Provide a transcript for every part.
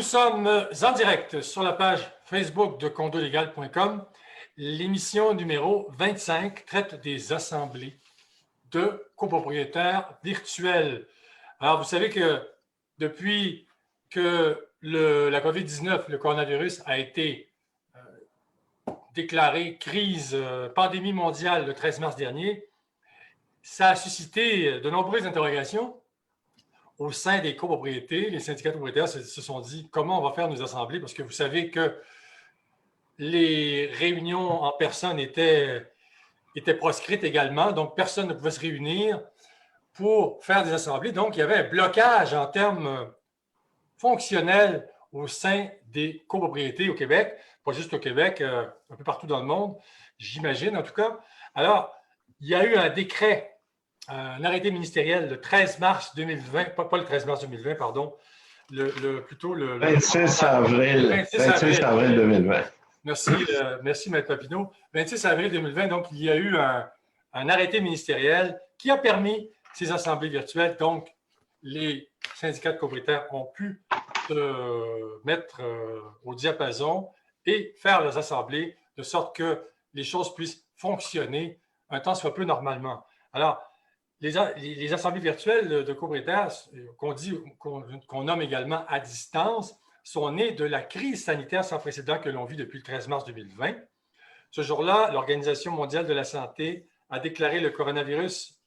Nous sommes en direct sur la page Facebook de condolégal.com. L'émission numéro 25 traite des assemblées de copropriétaires virtuels. Alors, vous savez que depuis que la COVID-19, le coronavirus, a été déclaré crise, pandémie mondiale le 13 mars dernier, ça a suscité de nombreuses interrogations au sein des copropriétés. Les syndicats de propriétaires se sont dit comment on va faire nos assemblées, parce que vous savez que les réunions en personne étaient proscrites également, donc personne ne pouvait se réunir pour faire des assemblées. Donc, il y avait un blocage en termes fonctionnels au sein des copropriétés au Québec, pas juste au Québec, un peu partout dans le monde, j'imagine en tout cas. Alors, il y a eu un décret, un arrêté ministériel le 13 mars 2020, pas le 13 mars 2020, pardon, plutôt le 26 avril 2020. Merci, Maître Papineau. 26 avril 2020, donc il y a eu un arrêté ministériel qui a permis ces assemblées virtuelles. Donc, les syndicats de copropriétaires ont pu se mettre au diapason et faire leurs assemblées de sorte que les choses puissent fonctionner un temps soit peu normalement. Alors, les assemblées virtuelles de copropriétaires qu'on nomme également à distance sont nées de la crise sanitaire sans précédent que l'on vit depuis le 13 mars 2020. Ce jour-là, l'Organisation mondiale de la santé a déclaré le coronavirus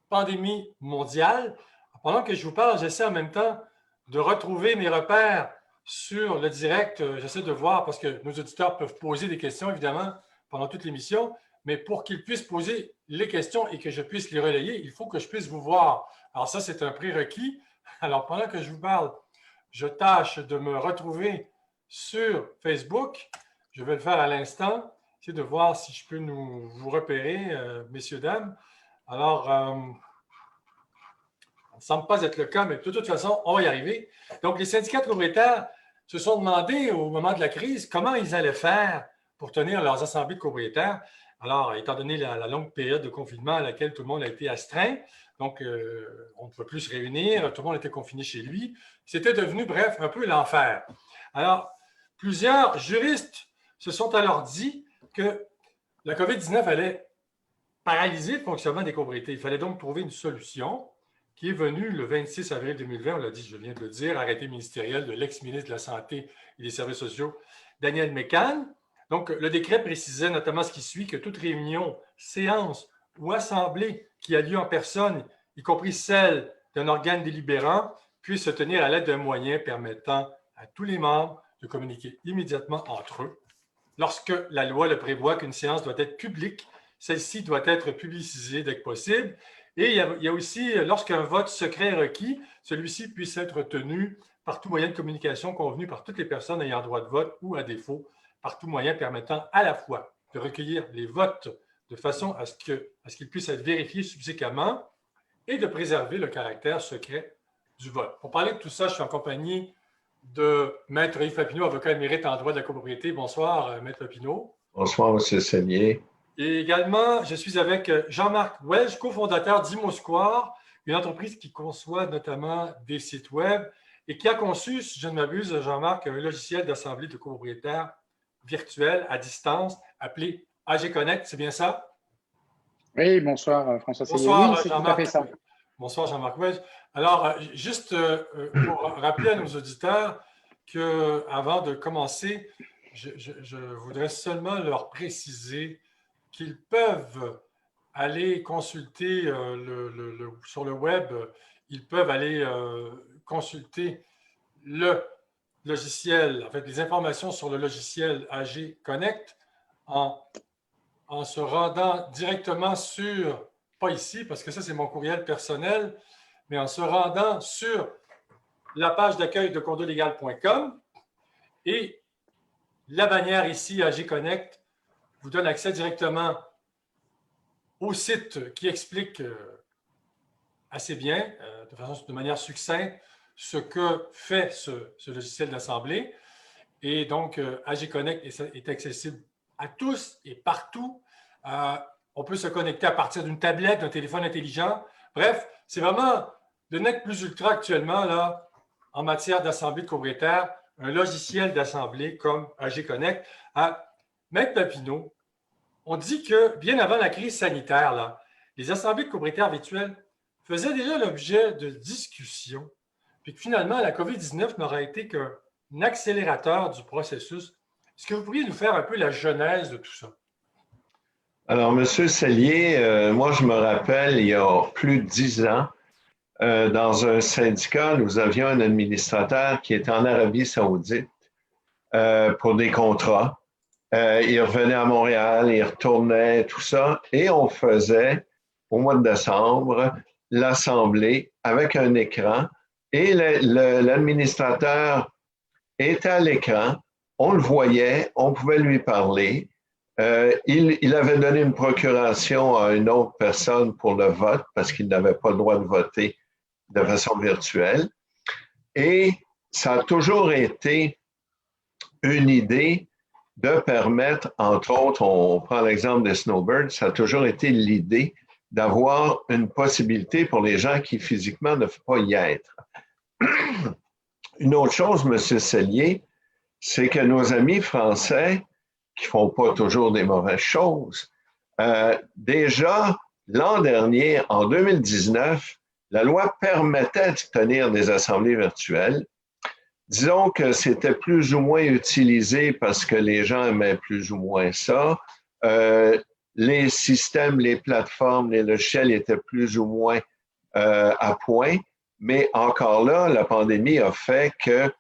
pandémie mondiale. Pendant que je vous parle, j'essaie en même temps de retrouver mes repères sur le direct. J'essaie de voir, parce que nos auditeurs peuvent poser des questions, évidemment, pendant toute l'émission, mais pour qu'ils puissent poser les questions et que je puisse les relayer, il faut que je puisse vous voir. Alors ça, c'est un prérequis. Alors, pendant que je vous parle, je tâche de me retrouver sur Facebook. Je vais le faire à l'instant. Essayer de voir si je peux vous repérer, messieurs, dames. Alors, ça ne semble pas être le cas, mais de toute façon, on va y arriver. Donc, les syndicats de propriétaires se sont demandé au moment de la crise comment ils allaient faire pour tenir leurs assemblées de copropriétaires. Alors, étant donné la longue période de confinement à laquelle tout le monde a été astreint, donc on ne pouvait plus se réunir, tout le monde était confiné chez lui. C'était devenu, bref, un peu l'enfer. Alors, plusieurs juristes se sont alors dit que la COVID-19 allait paralyser le fonctionnement des copropriétés. Il fallait donc trouver une solution qui est venue le 26 avril 2020, on l'a dit, je viens de le dire, arrêté ministériel de l'ex-ministre de la Santé et des Services sociaux, Daniel Mécan. Donc, le décret précisait notamment ce qui suit, que toute réunion, séance ou assemblée qui a lieu en personne, y compris celle d'un organe délibérant, puisse se tenir à l'aide d'un moyen permettant à tous les membres de communiquer immédiatement entre eux. Lorsque la loi le prévoit qu'une séance doit être publique, celle-ci doit être publicisée dès que possible. Et il y a aussi, lorsqu'un vote secret est requis, celui-ci puisse être tenu par tout moyen de communication convenu par toutes les personnes ayant droit de vote ou, à défaut, par tout moyen permettant à la fois de recueillir les votes de façon à ce qu'ils puissent être vérifiés subséquemment et de préserver le caractère secret du vote. Pour parler de tout ça, je suis en compagnie de Maître Yves Papineau, avocat émérite en droit de la copropriété. Bonsoir, Maître Papineau. Bonsoir, M. Seignier. Et également, je suis avec Jean-Marc Welch, cofondateur d'Imosquare, une entreprise qui conçoit notamment des sites web et qui a conçu, si je ne m'abuse, Jean-Marc, un logiciel d'assemblée de copropriétaires virtuel à distance appelé AG Connect, c'est bien ça? Oui, bonsoir François Seignier. Bonsoir, oui, c'est tout à fait ça. Bonsoir Jean-Marc Welch. Alors, juste pour rappeler à nos auditeurs qu'avant de commencer, je voudrais seulement leur préciser qu'ils peuvent aller consulter sur le web, ils peuvent aller consulter le logiciel, en fait, les informations sur le logiciel AG Connect en se rendant directement sur, pas ici, parce que ça, c'est mon courriel personnel, mais en se rendant sur la page d'accueil de condolégal.com et la bannière ici, AG Connect, vous donne accès directement au site qui explique assez bien, de manière succincte, ce que fait ce logiciel d'assemblée. Et donc, AG Connect est accessible à tous et partout. On peut se connecter à partir d'une tablette, d'un téléphone intelligent. Bref, c'est vraiment le nec plus ultra actuellement là, en matière d'assemblée de copropriétaires. un logiciel d'assemblée comme AG Connect. Maître Papineau, on dit que bien avant la crise sanitaire, là, les assemblées de copropriétaires virtuelles faisaient déjà l'objet de discussions, puis que finalement, la COVID-19 n'aura été qu'un accélérateur du processus. Est-ce que vous pourriez nous faire un peu la genèse de tout ça? Alors, M. Sellier, moi, je me rappelle, il y a plus de 10 ans, dans un syndicat, nous avions un administrateur qui était en Arabie Saoudite pour des contrats. Il revenait à Montréal, il retournait, tout ça, et on faisait, au mois de décembre, l'assemblée avec un écran, et l'administrateur était à l'écran, on le voyait, on pouvait lui parler. Il avait donné une procuration à une autre personne pour le vote parce qu'il n'avait pas le droit de voter de façon virtuelle. Et ça a toujours été une idée de permettre, entre autres, on prend l'exemple des Snowbirds, ça a toujours été l'idée d'avoir une possibilité pour les gens qui physiquement ne peuvent pas y être. Une autre chose, M. Sellier, c'est que nos amis français, qui ne font pas toujours des mauvaises choses, déjà, l'an dernier, en 2019, la loi permettait de tenir des assemblées virtuelles. Disons que c'était plus ou moins utilisé parce que les gens aimaient plus ou moins ça. Les systèmes, les plateformes, les logiciels étaient plus ou moins à point. Mais encore là, la pandémie a fait que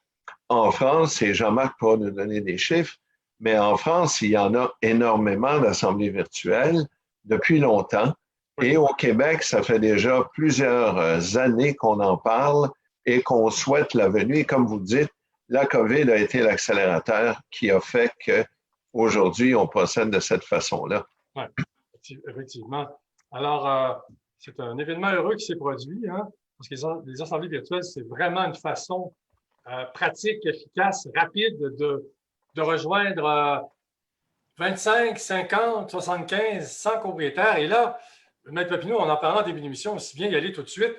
en France, et Jean-Marc pourra nous donner des chiffres, mais en France, il y en a énormément d'assemblées virtuelles depuis longtemps. Et au Québec, ça fait déjà plusieurs années qu'on en parle et qu'on souhaite la venue. Et comme vous dites, la COVID a été l'accélérateur qui a fait qu'aujourd'hui, on procède de cette façon-là. Oui, effectivement. Alors, c'est un événement heureux qui s'est produit, hein, parce que les assemblées virtuelles, c'est vraiment une façon pratique, efficace, rapide de rejoindre 25, 50, 75, 100 copropriétaires. Et là, Maître Papineau, on en parlait en début d'émission, aussi bien y aller tout de suite.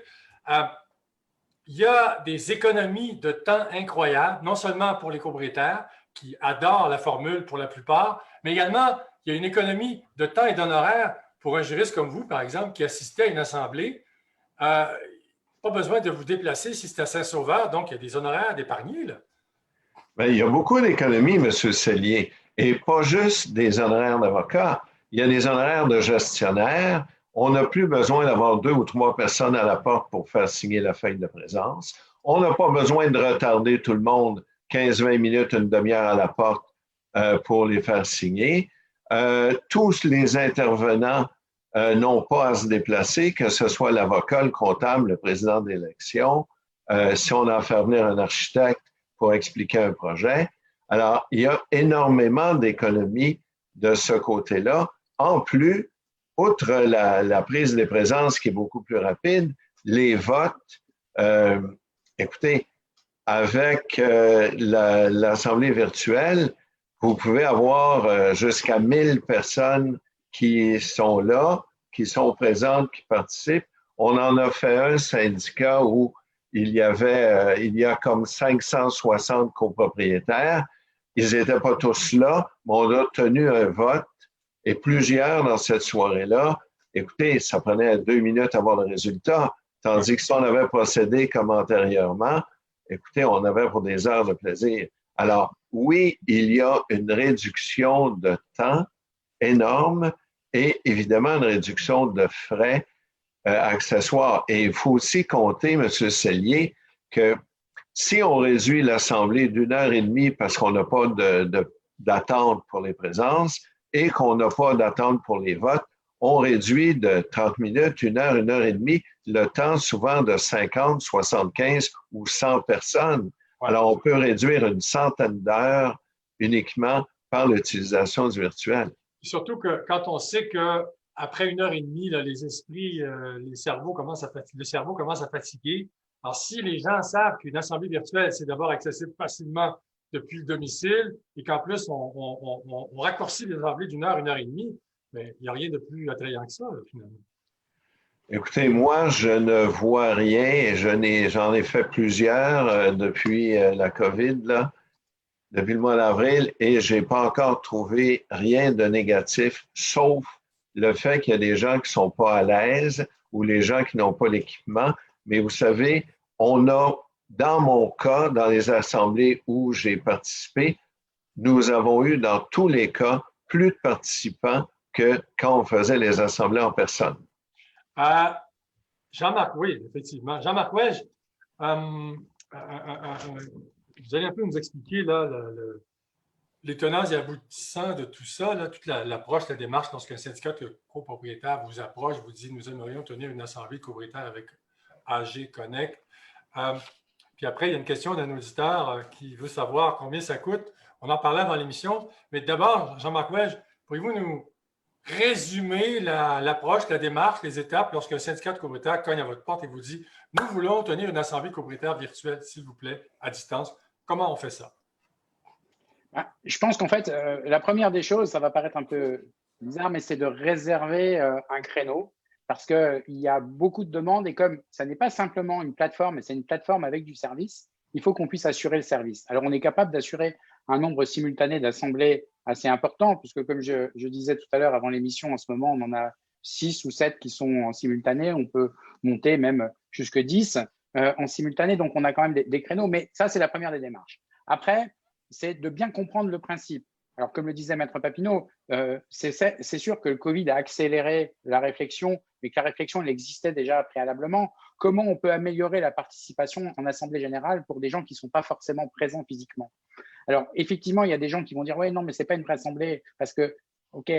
Il y a des économies de temps incroyables, non seulement pour les copropriétaires, qui adorent la formule pour la plupart, mais également, il y a une économie de temps et d'honoraires pour un juriste comme vous, par exemple, qui assistait à une assemblée. Pas besoin de vous déplacer si c'est à Saint-Sauveur, donc il y a des honoraires d'épargnés, là. Bien, il y a beaucoup d'économies, M. Sellier, et pas juste des honoraires d'avocats. Il y a des honoraires de gestionnaire. On n'a plus besoin d'avoir 2 ou 3 personnes à la porte pour faire signer la feuille de présence. On n'a pas besoin de retarder tout le monde 15-20 minutes, une demi-heure à la porte pour les faire signer. Tous les intervenants n'ont pas à se déplacer, que ce soit l'avocat, le comptable, le président d'élection, si on a à faire venir un architecte pour expliquer un projet. Alors, il y a énormément d'économies de ce côté-là. En plus, outre la prise des présences qui est beaucoup plus rapide, les votes, écoutez, avec l'assemblée virtuelle, vous pouvez avoir jusqu'à 1000 personnes qui sont là, qui sont présentes, qui participent. On en a fait un syndicat où il y a comme 560 copropriétaires. Ils n'étaient pas tous là, mais on a tenu un vote et plusieurs dans cette soirée-là. Écoutez, ça prenait 2 minutes à avoir le résultat, tandis que si on avait procédé comme antérieurement, écoutez, on avait pour des heures de plaisir. Alors, oui, il y a une réduction de temps énorme et évidemment une réduction de frais accessoires. Et il faut aussi compter, M. Sellier, que si on réduit l'assemblée d'1 heure et demie parce qu'on n'a pas d'attente pour les présences et qu'on n'a pas d'attente pour les votes, on réduit de 30 minutes, 1 heure et demie, le temps souvent de 50, 75 ou 100 personnes. Alors, on peut réduire une centaine d'heures uniquement par l'utilisation du virtuel. Surtout que quand on sait qu'après 1 heure et demie, là, les esprits, le cerveau commence à fatiguer. Alors, si les gens savent qu'une assemblée virtuelle, c'est d'abord accessible facilement depuis le domicile et qu'en plus, on raccourcit les assemblées d'1 heure, 1 heure et demie, mais il n'y a rien de plus attrayant que ça, là, finalement. Écoutez, moi, je ne vois rien et j'en ai fait plusieurs depuis la COVID, là. depuis le mois d'avril et je n'ai pas encore trouvé rien de négatif, sauf le fait qu'il y a des gens qui ne sont pas à l'aise ou les gens qui n'ont pas l'équipement. Mais vous savez, on a, dans mon cas, dans les assemblées où j'ai participé, nous avons eu dans tous les cas plus de participants que quand on faisait les assemblées en personne. Jean-Marc, oui, effectivement. Jean-Marc Welch, vous allez un peu nous expliquer là, les tenants et aboutissants de tout ça, là, toute l'approche, la démarche lorsqu'un syndicat de copropriétaires vous approche, vous dit « Nous aimerions tenir une assemblée de copropriétaires avec AG Connect ». Puis après, il y a une question d'un auditeur qui veut savoir combien ça coûte. On en parlait avant l'émission. Mais d'abord, Jean-Marc Welch, pourriez-vous nous résumer l'approche, la démarche, les étapes lorsqu'un syndicat de copropriétaires cogne à votre porte et vous dit « Nous voulons tenir une assemblée de copropriétaires virtuelle, s'il vous plaît, à distance ». Comment on fait ça? Je pense qu'en fait, la première des choses, ça va paraître un peu bizarre, mais c'est de réserver un créneau parce qu'il y a beaucoup de demandes et comme ça n'est pas simplement une plateforme, mais c'est une plateforme avec du service, il faut qu'on puisse assurer le service. Alors, on est capable d'assurer un nombre simultané d'assemblées assez important puisque comme je disais tout à l'heure avant l'émission, en ce moment, on en a 6 ou 7 qui sont en simultané. On peut monter même jusque 10 en simultané. Donc, on a quand même des créneaux, mais ça, c'est la première des démarches. Après, c'est de bien comprendre le principe. Alors, comme le disait Maître Papineau, c'est sûr que le Covid a accéléré la réflexion, mais que la réflexion, elle existait déjà préalablement. Comment on peut améliorer la participation en assemblée générale pour des gens qui ne sont pas forcément présents physiquement? Alors, effectivement, il y a des gens qui vont dire « Ouais, non, mais ce n'est pas une vraie assemblée. » Parce que, OK,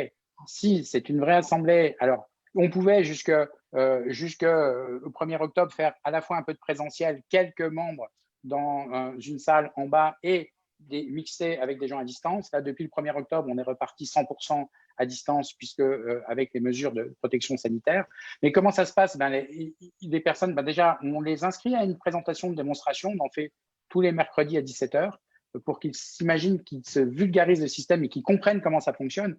si c'est une vraie assemblée, alors on pouvait jusqu'au 1er octobre faire à la fois un peu de présentiel, quelques membres dans une salle en bas et mixer avec des gens à distance. Là, depuis le 1er octobre, on est reparti 100% à distance puisque avec les mesures de protection sanitaire. Mais comment ça se passe? Les personnes, déjà, on les inscrit à une présentation de démonstration. On en fait tous les mercredis à 17h pour qu'ils s'imaginent, qu'ils se vulgarisent le système et qu'ils comprennent comment ça fonctionne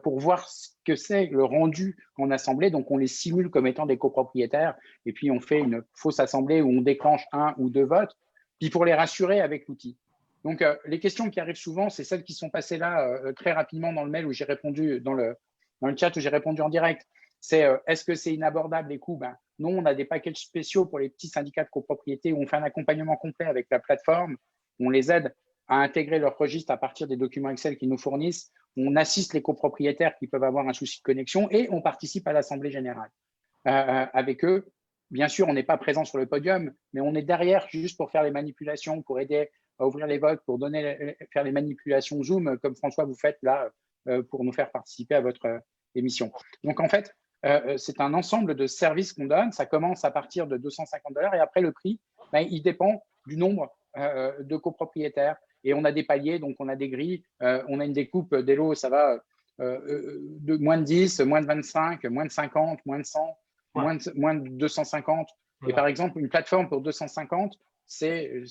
pour voir ce que c'est le rendu en assemblée. Donc, on les simule comme étant des copropriétaires et puis on fait une fausse assemblée où on déclenche 1 ou 2 votes, puis pour les rassurer avec l'outil. Donc, les questions qui arrivent souvent, c'est celles qui sont passées là très rapidement dans le mail où j'ai répondu, dans le chat où j'ai répondu en direct. C'est est-ce que c'est inabordable les coûts? Non, on a des packages spéciaux pour les petits syndicats de copropriété où on fait un accompagnement complet avec la plateforme. On les aide à intégrer leur registre à partir des documents Excel qu'ils nous fournissent. On assiste les copropriétaires qui peuvent avoir un souci de connexion et on participe à l'Assemblée générale avec eux. Bien sûr, on n'est pas présent sur le podium, mais on est derrière juste pour faire les manipulations, pour aider à ouvrir les votes, pour faire les manipulations Zoom, comme François, vous faites là, pour nous faire participer à votre émission. Donc, en fait, c'est un ensemble de services qu'on donne. Ça commence à partir de $250 et après, le prix, il dépend du nombre de copropriétaires. Et on a des paliers, donc on a des grilles. On a une découpe des lots, ça va de moins de 10, moins de 25, moins de 50, moins de 100, moins de 250. Voilà. Et par exemple, une plateforme pour 250, c'est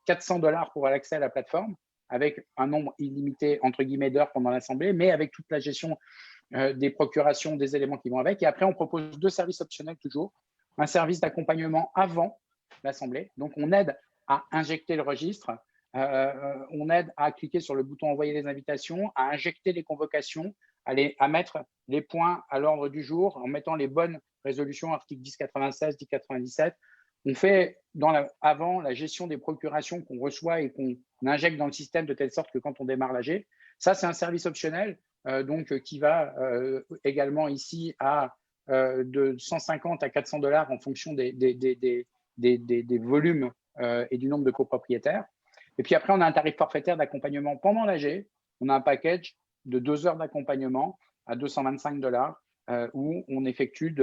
$400 pour l'accès à la plateforme, avec un nombre illimité, entre guillemets, d'heures pendant l'assemblée, mais avec toute la gestion des procurations, des éléments qui vont avec. Et après, on propose 2 services optionnels toujours. Un service d'accompagnement avant l'assemblée. Donc, on aide à injecter le registre. On aide à cliquer sur le bouton « Envoyer les invitations », à injecter les convocations, à mettre les points à l'ordre du jour en mettant les bonnes résolutions, articles 1096, 1097. On fait avant la gestion des procurations qu'on reçoit et qu'on injecte dans le système de telle sorte que quand on démarre l'AG, ça c'est un service optionnel qui va également ici à de 150 à $400 en fonction des volumes et du nombre de copropriétaires. Et puis après, on a un tarif forfaitaire d'accompagnement pendant l'AG. On a un package de 2 heures d'accompagnement à $225 où on effectue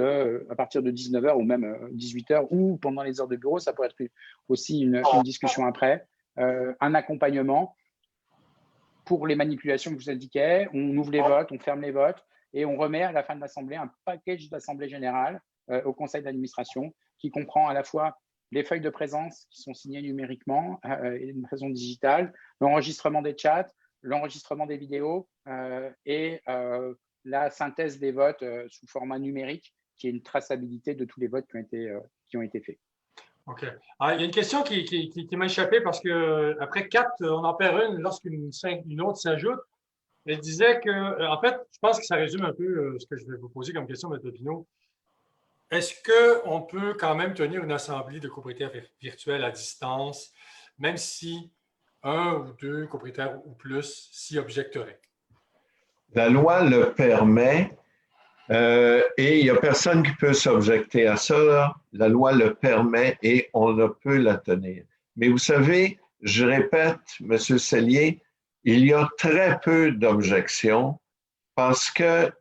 à partir de 19h ou même 18h ou pendant les heures de bureau, ça pourrait être aussi une discussion après, un accompagnement pour les manipulations que je vous indiquais. On ouvre les votes, on ferme les votes et on remet à la fin de l'Assemblée un package d'Assemblée générale au conseil d'administration qui comprend à la fois les feuilles de présence qui sont signées numériquement et de façon digitale, l'enregistrement des chats, l'enregistrement des vidéos et la synthèse des votes sous format numérique, qui est une traçabilité de tous les votes qui ont été faits. OK. Ah, il y a une question qui m'a échappé parce que après 4, on en perd une lorsqu'une une autre s'ajoute. Elle disait que, en fait, je pense que ça résume un peu ce que je vais vous poser comme question, M. Papineau. Est-ce qu'on peut quand même tenir une assemblée de copropriétaires virtuels à distance, même si un ou deux copropriétaires ou plus s'y objecteraient? La loi le permet et il n'y a personne qui peut s'objecter à ça. Là. La loi le permet et on ne peut la tenir. Mais vous savez, je répète, M. Sellier, il y a très peu d'objections parce que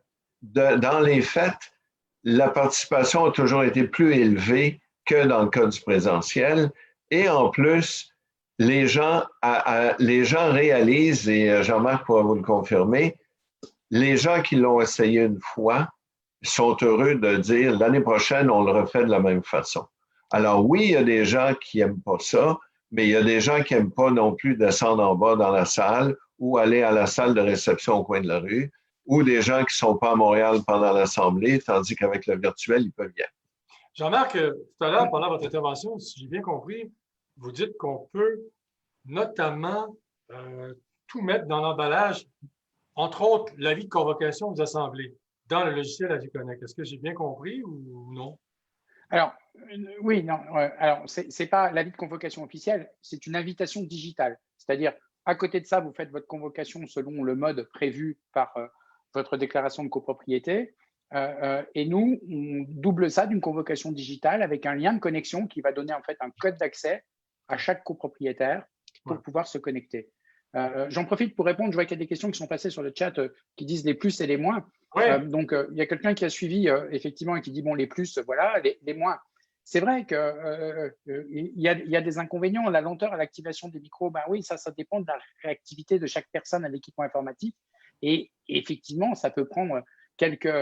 dans les faits, la participation a toujours été plus élevée que dans le cas du présentiel. Et en plus, les gens réalisent, et Jean-Marc pourra vous le confirmer, les gens qui l'ont essayé une fois sont heureux de dire l'année prochaine, on le refait de la même façon. Alors oui, il y a des gens qui n'aiment pas ça, mais il y a des gens qui n'aiment pas non plus descendre en bas dans la salle ou aller à la salle de réception au coin de la rue, ou des gens qui ne sont pas à Montréal pendant l'Assemblée, tandis qu'avec le virtuel, ils peuvent y aller. Jean-Marc, tout à l'heure, pendant votre intervention, si j'ai bien compris, vous dites qu'on peut notamment tout mettre dans l'emballage, entre autres l'avis de convocation aux assemblées, dans le logiciel AgiConnect. Est-ce que j'ai bien compris ou non? Alors, oui, non. Alors, ce n'est pas l'avis de convocation officiel, c'est une invitation digitale. C'est-à-dire, à côté de ça, vous faites votre convocation selon le mode prévu par votre déclaration de copropriété. Et nous, on double ça d'une convocation digitale avec un lien de connexion qui va donner en fait un code d'accès à chaque copropriétaire pour pouvoir se connecter. J'en profite pour répondre. Je vois qu'il y a des questions qui sont passées sur le chat qui disent les plus et les moins. Donc, il y a quelqu'un qui a suivi effectivement et qui dit bon, les plus, voilà, les moins. C'est vrai qu'il y a des inconvénients. La lenteur à l'activation des micros, ben oui, ça dépend de la réactivité de chaque personne à l'équipement informatique. Et effectivement, ça peut prendre quelques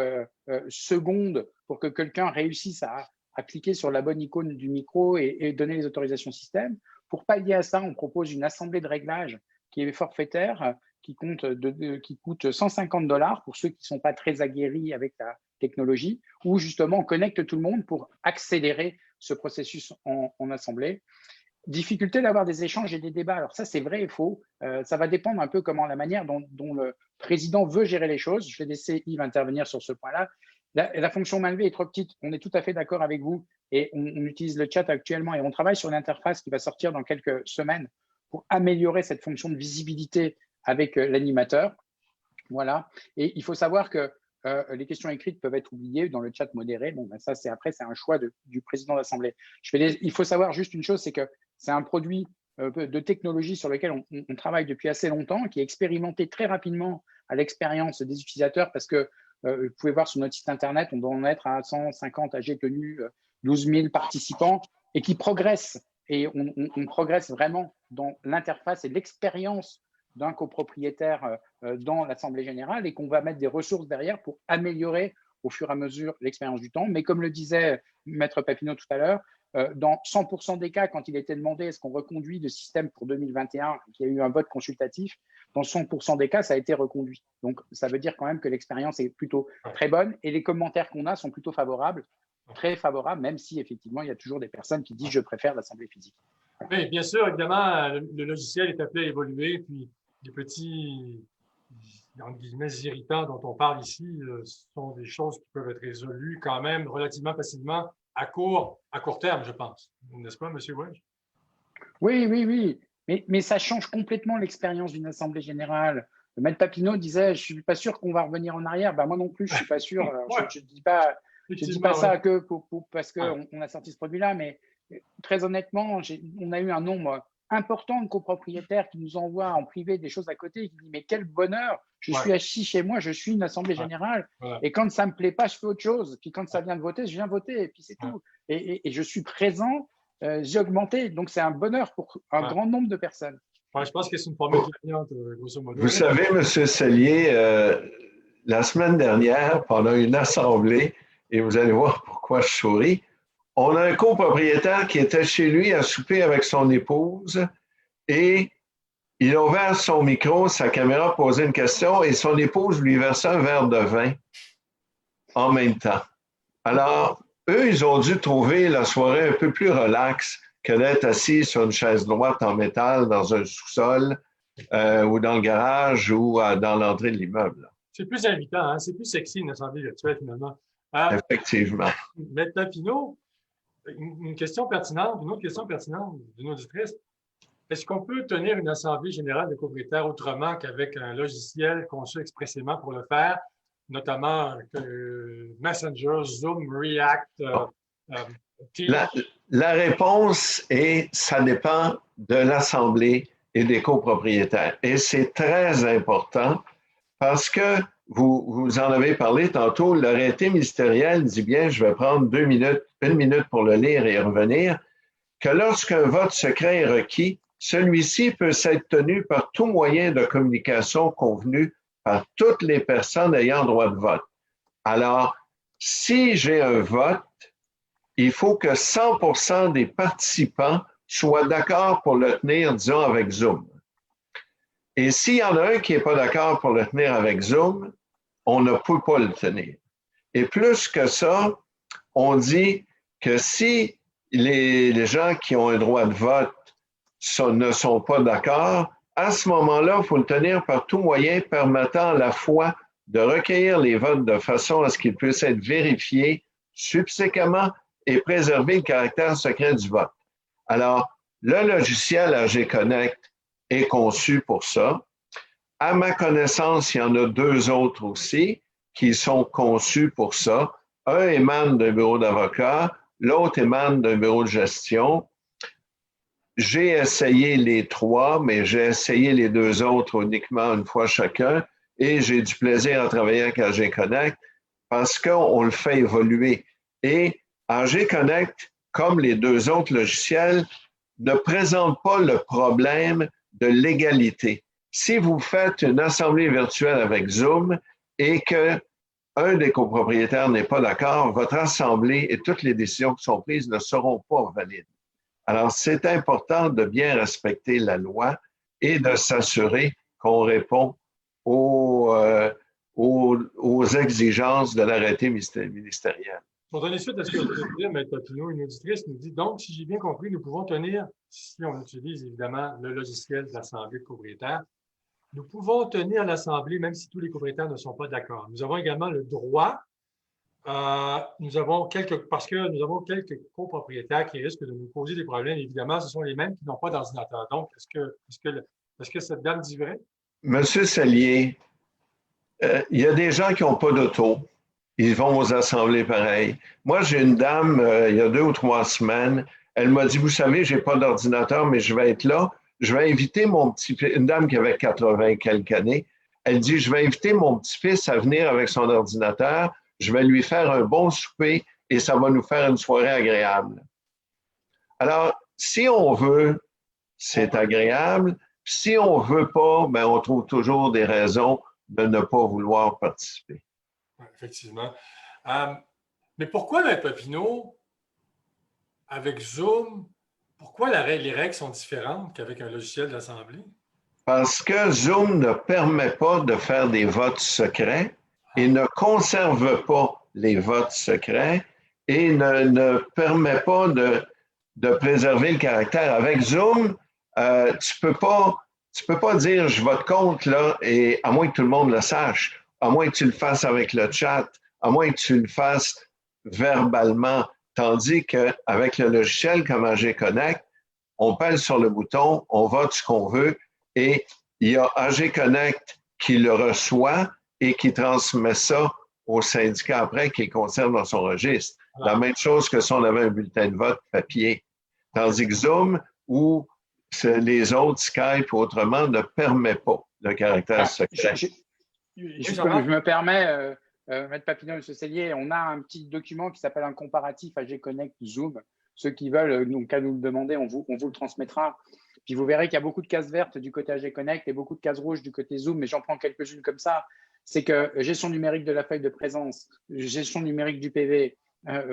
secondes pour que quelqu'un réussisse à cliquer sur la bonne icône du micro et donner les autorisations système. Pour pallier à ça, on propose une assemblée de réglage qui est forfaitaire, qui coûte $150 pour ceux qui ne sont pas très aguerris avec la technologie, où justement on connecte tout le monde pour accélérer ce processus en assemblée. Difficulté d'avoir des échanges et des débats. Alors ça, c'est vrai et faux. Ça va dépendre un peu comment la manière dont le président veut gérer les choses. Je vais laisser Yves intervenir sur ce point-là. La fonction main levée est trop petite. On est tout à fait d'accord avec vous et on utilise le chat actuellement et on travaille sur l'interface qui va sortir dans quelques semaines pour améliorer cette fonction de visibilité avec l'animateur. Voilà. Et il faut savoir que les questions écrites peuvent être oubliées dans le chat modéré. Bon, ben ça, c'est un choix du président d'Assemblée. Il faut savoir juste une chose, c'est que c'est un produit de technologie sur lequel on travaille depuis assez longtemps, qui est expérimenté très rapidement à l'expérience des utilisateurs parce que vous pouvez voir sur notre site internet, on doit en être à 150 AG tenus, 12 000 participants et qui progresse. Et on progresse vraiment dans l'interface et l'expérience d'un copropriétaire dans l'Assemblée générale et qu'on va mettre des ressources derrière pour améliorer au fur et à mesure l'expérience du temps. Mais comme le disait Maître Papineau tout à l'heure, dans 100% des cas, quand il était demandé est-ce qu'on reconduit le système pour 2021, qu'il y a eu un vote consultatif, dans 100% des cas, ça a été reconduit. Donc, ça veut dire quand même que l'expérience est plutôt très bonne et les commentaires qu'on a sont plutôt favorables, très favorables, même si effectivement, il y a toujours des personnes qui disent « je préfère l'assemblée physique ». Oui, bien sûr, évidemment, le logiciel est appelé à évoluer, puis les petits, entre guillemets, irritants dont on parle ici sont des choses qui peuvent être résolues quand même relativement facilement à court terme, je pense. N'est-ce pas, M. Wedge? Oui. Mais ça change complètement l'expérience d'une assemblée générale. Le maître Papineau disait, je ne suis pas sûr qu'on va revenir en arrière. Ben, moi non plus, je ne suis pas sûr. Ouais. Je ne dis pas ça que parce qu'on a sorti ce produit-là, mais très honnêtement, on a eu un nombre important de copropriétaires qui nous envoient en privé des choses à côté et qui disent mais quel bonheur, je suis assis chez moi, je suis une assemblée générale et quand ça ne me plaît pas, je fais autre chose. Puis quand ça vient de voter, je viens voter et puis c'est tout. Et je suis présent, j'ai augmenté. Donc c'est un bonheur pour un grand nombre de personnes. Ouais, je pense que c'est une formule gagnante, grosso modo. Vous savez, M. Sellier, la semaine dernière, pendant une assemblée, et vous allez voir pourquoi je souris, on a un copropriétaire qui était chez lui à souper avec son épouse et il a ouvert son micro, sa caméra, posé une question et son épouse lui versait un verre de vin en même temps. Alors, eux, ils ont dû trouver la soirée un peu plus relaxe que d'être assis sur une chaise droite en métal dans un sous-sol ou dans le garage ou dans l'entrée de l'immeuble. C'est plus invitant, hein? C'est plus sexy une assemblée virtuelle finalement. Euh, Effectivement. Maître Papineau, une question pertinente, une autre question pertinente d'une auditrice. Est-ce qu'on peut tenir une assemblée générale de copropriétaires autrement qu'avec un logiciel conçu expressément pour le faire, notamment Messenger, Zoom, React, Teams? La réponse est, ça dépend de l'assemblée et des copropriétaires. Et c'est très important parce que vous en avez parlé tantôt, l'arrêté ministériel dit bien, je vais prendre 2 minutes, 1 minute pour le lire et y revenir, que lorsqu'un vote secret est requis, celui-ci peut s'être tenu par tout moyen de communication convenu par toutes les personnes ayant droit de vote. Alors, si j'ai un vote, il faut que 100% des participants soient d'accord pour le tenir, disons, avec Zoom. Et s'il y en a un qui n'est pas d'accord pour le tenir avec Zoom, on ne peut pas le tenir. Et plus que ça, on dit que si les gens qui ont un droit de vote ne sont pas d'accord, à ce moment-là, il faut le tenir par tout moyen permettant à la fois de recueillir les votes de façon à ce qu'ils puissent être vérifiés subséquemment et préserver le caractère secret du vote. Alors, le logiciel AG Connect est conçu pour ça. À ma connaissance, il y en a 2 autres aussi qui sont conçus pour ça. Un émane d'un bureau d'avocat, l'autre émane d'un bureau de gestion. J'ai essayé les 3, mais j'ai essayé les 2 autres uniquement une fois chacun et j'ai du plaisir à travailler avec AG Connect parce qu'on le fait évoluer. Et AG Connect, comme les 2 autres logiciels, ne présente pas le problème de l'égalité. Si vous faites une assemblée virtuelle avec Zoom et qu'un des copropriétaires n'est pas d'accord, votre assemblée et toutes les décisions qui sont prises ne seront pas valides. Alors, c'est important de bien respecter la loi et de s'assurer qu'on répond aux exigences de l'arrêté ministériel. Pour donner suite à ce que vous venez de dire, Maître Papineau, une auditrice nous dit donc, si j'ai bien compris, nous pouvons tenir, si on utilise évidemment le logiciel de l'Assemblée de copropriétaires, nous pouvons tenir l'Assemblée même si tous les copropriétaires ne sont pas d'accord. Nous avons également le droit, parce que nous avons quelques copropriétaires qui risquent de nous poser des problèmes. Évidemment, ce sont les mêmes qui n'ont pas d'ordinateur. Donc, est-ce que cette dame dit vrai? Monsieur Sellier, il y a des gens qui n'ont pas d'auto. Ils vont aux assemblées pareilles. Moi, j'ai une dame, il y a 2 ou 3 semaines, elle m'a dit, vous savez, je n'ai pas d'ordinateur, mais je vais être là. Je vais inviter mon petit-fils, une dame qui avait 80 quelques années, elle dit, je vais inviter mon petit-fils à venir avec son ordinateur, je vais lui faire un bon souper et ça va nous faire une soirée agréable. Alors, si on veut, c'est agréable. Si on ne veut pas, ben, on trouve toujours des raisons de ne pas vouloir participer. Effectivement. Mais pourquoi, Maître Papineau, avec Zoom, pourquoi les règles sont différentes qu'avec un logiciel d'assemblée? Parce que Zoom ne permet pas de faire des votes secrets et ne conserve pas les votes secrets et ne permet pas de préserver le caractère. Avec Zoom, tu peux pas dire je vote contre là, et à moins que tout le monde le sache, à moins que tu le fasses avec le chat, à moins que tu le fasses verbalement, tandis qu'avec le logiciel comme AG Connect, on pèse sur le bouton, on vote ce qu'on veut et il y a AG Connect qui le reçoit et qui transmet ça au syndicat après, qui le conserve dans son registre. La même chose que si on avait un bulletin de vote papier. Tandis que Zoom ou les autres, Skype ou autrement, ne permet pas le caractère secret. Je me permets, Maître Papineau, M. Sellier, on a un petit document qui s'appelle un comparatif AG Connect Zoom. Ceux qui veulent, donc à nous le demander, on vous le transmettra. Puis vous verrez qu'il y a beaucoup de cases vertes du côté AG Connect et beaucoup de cases rouges du côté Zoom, mais j'en prends quelques-unes comme ça. C'est que gestion numérique de la feuille de présence, gestion numérique du PV,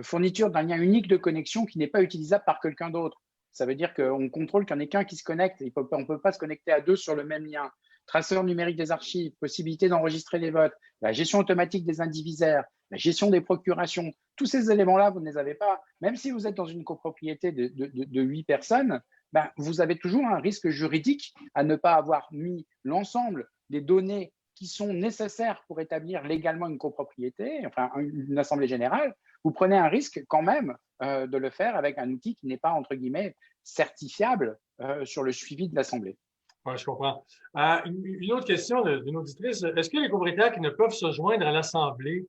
fourniture d'un lien unique de connexion qui n'est pas utilisable par quelqu'un d'autre. Ça veut dire qu'on contrôle qu'il n'y en ait qu'un qui se connecte. On ne peut pas se connecter à 2 sur le même lien. traceur numérique des archives, possibilité d'enregistrer les votes, la gestion automatique des indivisaires, la gestion des procurations, tous ces éléments-là, vous ne les avez pas. Même si vous êtes dans une copropriété de 8 personnes, ben, vous avez toujours un risque juridique à ne pas avoir mis l'ensemble des données qui sont nécessaires pour établir légalement une copropriété, enfin une assemblée générale. Vous prenez un risque quand même de le faire avec un outil qui n'est pas, entre guillemets, certifiable sur le suivi de l'assemblée. Oui, je comprends. Une autre question d'une auditrice. Est-ce que les propriétaires qui ne peuvent se joindre à l'assemblée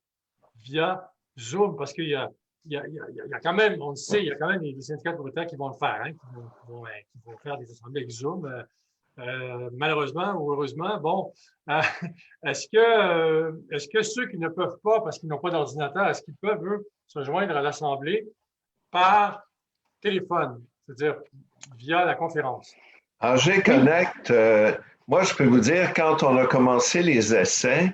via Zoom, parce qu'il y a quand même, on le sait, il y a quand même des syndicats de propriétaires qui vont le faire, hein, qui vont faire des assemblées avec Zoom. Malheureusement ou heureusement, bon, est-ce que ceux qui ne peuvent pas, parce qu'ils n'ont pas d'ordinateur, est-ce qu'ils peuvent, eux, se joindre à l'assemblée par téléphone, c'est-à-dire via la conférence? En G-Connect, moi, je peux vous dire, quand on a commencé les essais,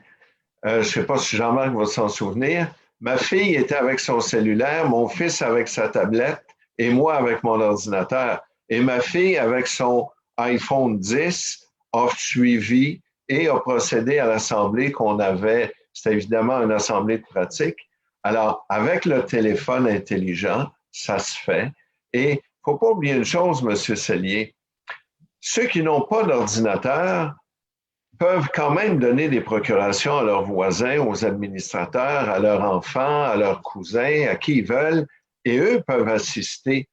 je ne sais pas si Jean-Marc va s'en souvenir, ma fille était avec son cellulaire, mon fils avec sa tablette et moi avec mon ordinateur. Et ma fille avec son iPhone 10 a suivi et a procédé à l'assemblée qu'on avait. C'était évidemment une assemblée de pratique. Alors, avec le téléphone intelligent, ça se fait. Et il ne faut pas oublier une chose, M. Sellier. Ceux qui n'ont pas d'ordinateur peuvent quand même donner des procurations à leurs voisins, aux administrateurs, à leurs enfants, à leurs cousins, à qui ils veulent, et eux peuvent assister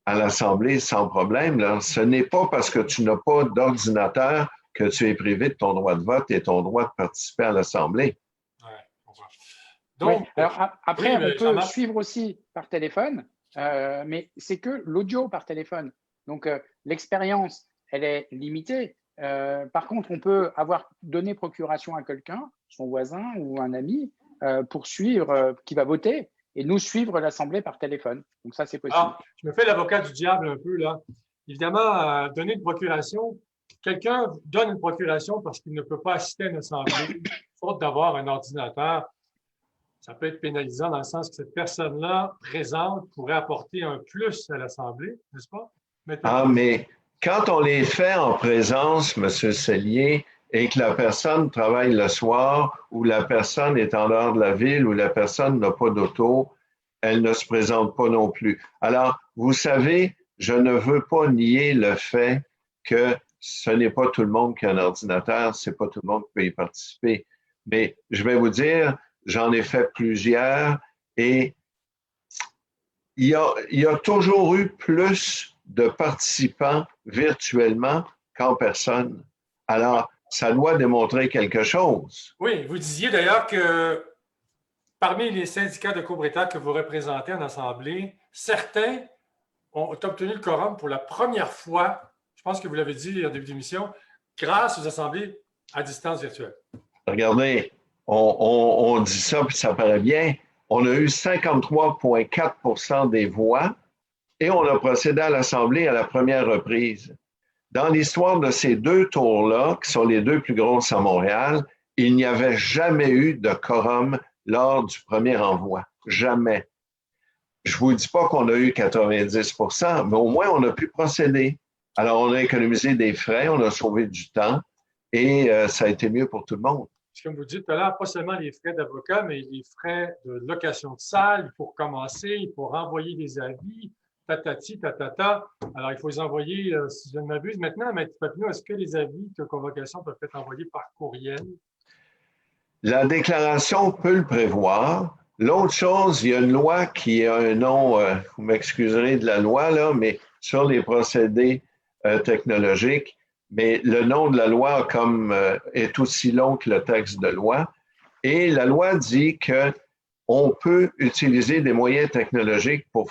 à l'Assemblée sans problème. Là. Ce n'est pas parce que tu n'as pas d'ordinateur que tu es privé de ton droit de vote et ton droit de participer à l'Assemblée. Donc, oui. Alors, après, on peut suivre aussi par téléphone, mais c'est que l'audio par téléphone. Donc, l'expérience, elle est limitée. Par contre, on peut avoir donné procuration à quelqu'un, son voisin ou un ami, pour suivre, qui va voter, et nous suivre l'Assemblée par téléphone. Donc ça, c'est possible. Alors, je me fais l'avocat du diable un peu, là. Évidemment, donner une procuration, quelqu'un donne une procuration parce qu'il ne peut pas assister à une assemblée, faute d'avoir un ordinateur. Ça peut être pénalisant dans le sens que cette personne-là présente pourrait apporter un plus à l'Assemblée, n'est-ce pas? Mais quand on les fait en présence, M. Sellier, et que la personne travaille le soir, ou la personne est en dehors de la ville, ou la personne n'a pas d'auto, elle ne se présente pas non plus. Alors, vous savez, je ne veux pas nier le fait que ce n'est pas tout le monde qui a un ordinateur, c'est pas tout le monde qui peut y participer. Mais je vais vous dire, j'en ai fait plusieurs et il y a toujours eu plus de participants virtuellement qu'en personne. Alors, ça doit démontrer quelque chose. Oui, vous disiez d'ailleurs que parmi les syndicats de copropriétaires que vous représentez en Assemblée, certains ont obtenu le quorum pour la première fois, je pense que vous l'avez dit en début d'émission, grâce aux assemblées à distance virtuelle. Regardez, on dit ça, puis ça paraît bien. On a eu 53,4 % des voix et on a procédé à l'Assemblée à la première reprise. Dans l'histoire de ces deux tours-là, qui sont les deux plus grosses à Montréal, il n'y avait jamais eu de quorum lors du premier envoi. Jamais. Je ne vous dis pas qu'on a eu 90%, mais au moins on a pu procéder. Alors, on a économisé des frais, on a sauvé du temps et ça a été mieux pour tout le monde. Comme vous dites tout à l'heure, pas seulement les frais d'avocat, mais les frais de location de salle, il faut recommencer, il faut renvoyer des avis, tatati, tatata. Alors, il faut les envoyer, si je ne m'abuse. Maintenant, Maître Papineau, est-ce que les avis de convocation peuvent être envoyés par courriel? La déclaration peut le prévoir. L'autre chose, il y a une loi qui a un nom, vous m'excuserez de la loi, là, mais sur les procédés technologiques, mais le nom de la loi est aussi long que le texte de loi. Et la loi dit qu'on peut utiliser des moyens technologiques pour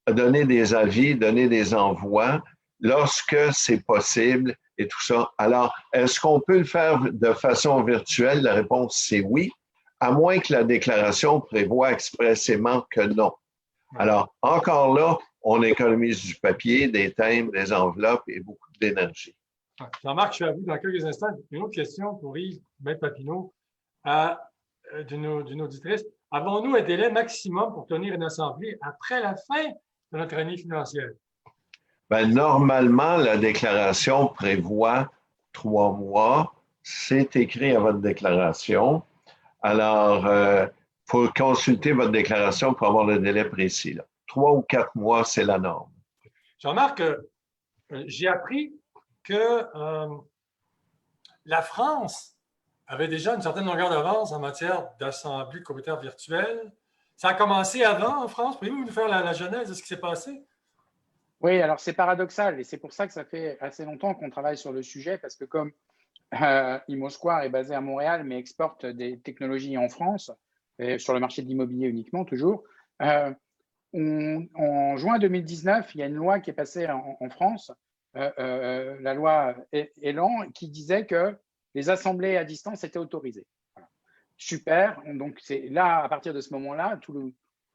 donner des avis, donner des envois lorsque c'est possible et tout ça. Alors, est-ce qu'on peut le faire de façon virtuelle? La réponse, c'est oui, à moins que la déclaration prévoie expressément que non. Alors, encore là, on économise du papier, des timbres, des enveloppes et beaucoup d'énergie. Jean-Marc, je suis à vous dans quelques instants. Une autre question pour Yves, Maître Papineau, d'une auditrice. Avons-nous un délai maximum pour tenir une assemblée après la fin de notre année financière? Bien, normalement, la déclaration prévoit 3 mois. C'est écrit à votre déclaration. Alors, il faut consulter votre déclaration pour avoir le délai précis. Là. 3 ou 4 mois, c'est la norme. Je remarque que j'ai appris que la France avait déjà une certaine longueur d'avance en matière d'assemblée communautaire virtuelle. Ça a commencé avant en France. Pouvez-vous nous faire la genèse de ce qui s'est passé? Oui, alors c'est paradoxal et c'est pour ça que ça fait assez longtemps qu'on travaille sur le sujet parce que comme ImmoSquare est basé à Montréal mais exporte des technologies en France, et sur le marché de l'immobilier uniquement toujours, en juin 2019, il y a une loi qui est passée en France, la loi Elan, qui disait que les assemblées à distance étaient autorisées. Voilà. Super, donc c'est là, à partir de ce moment-là,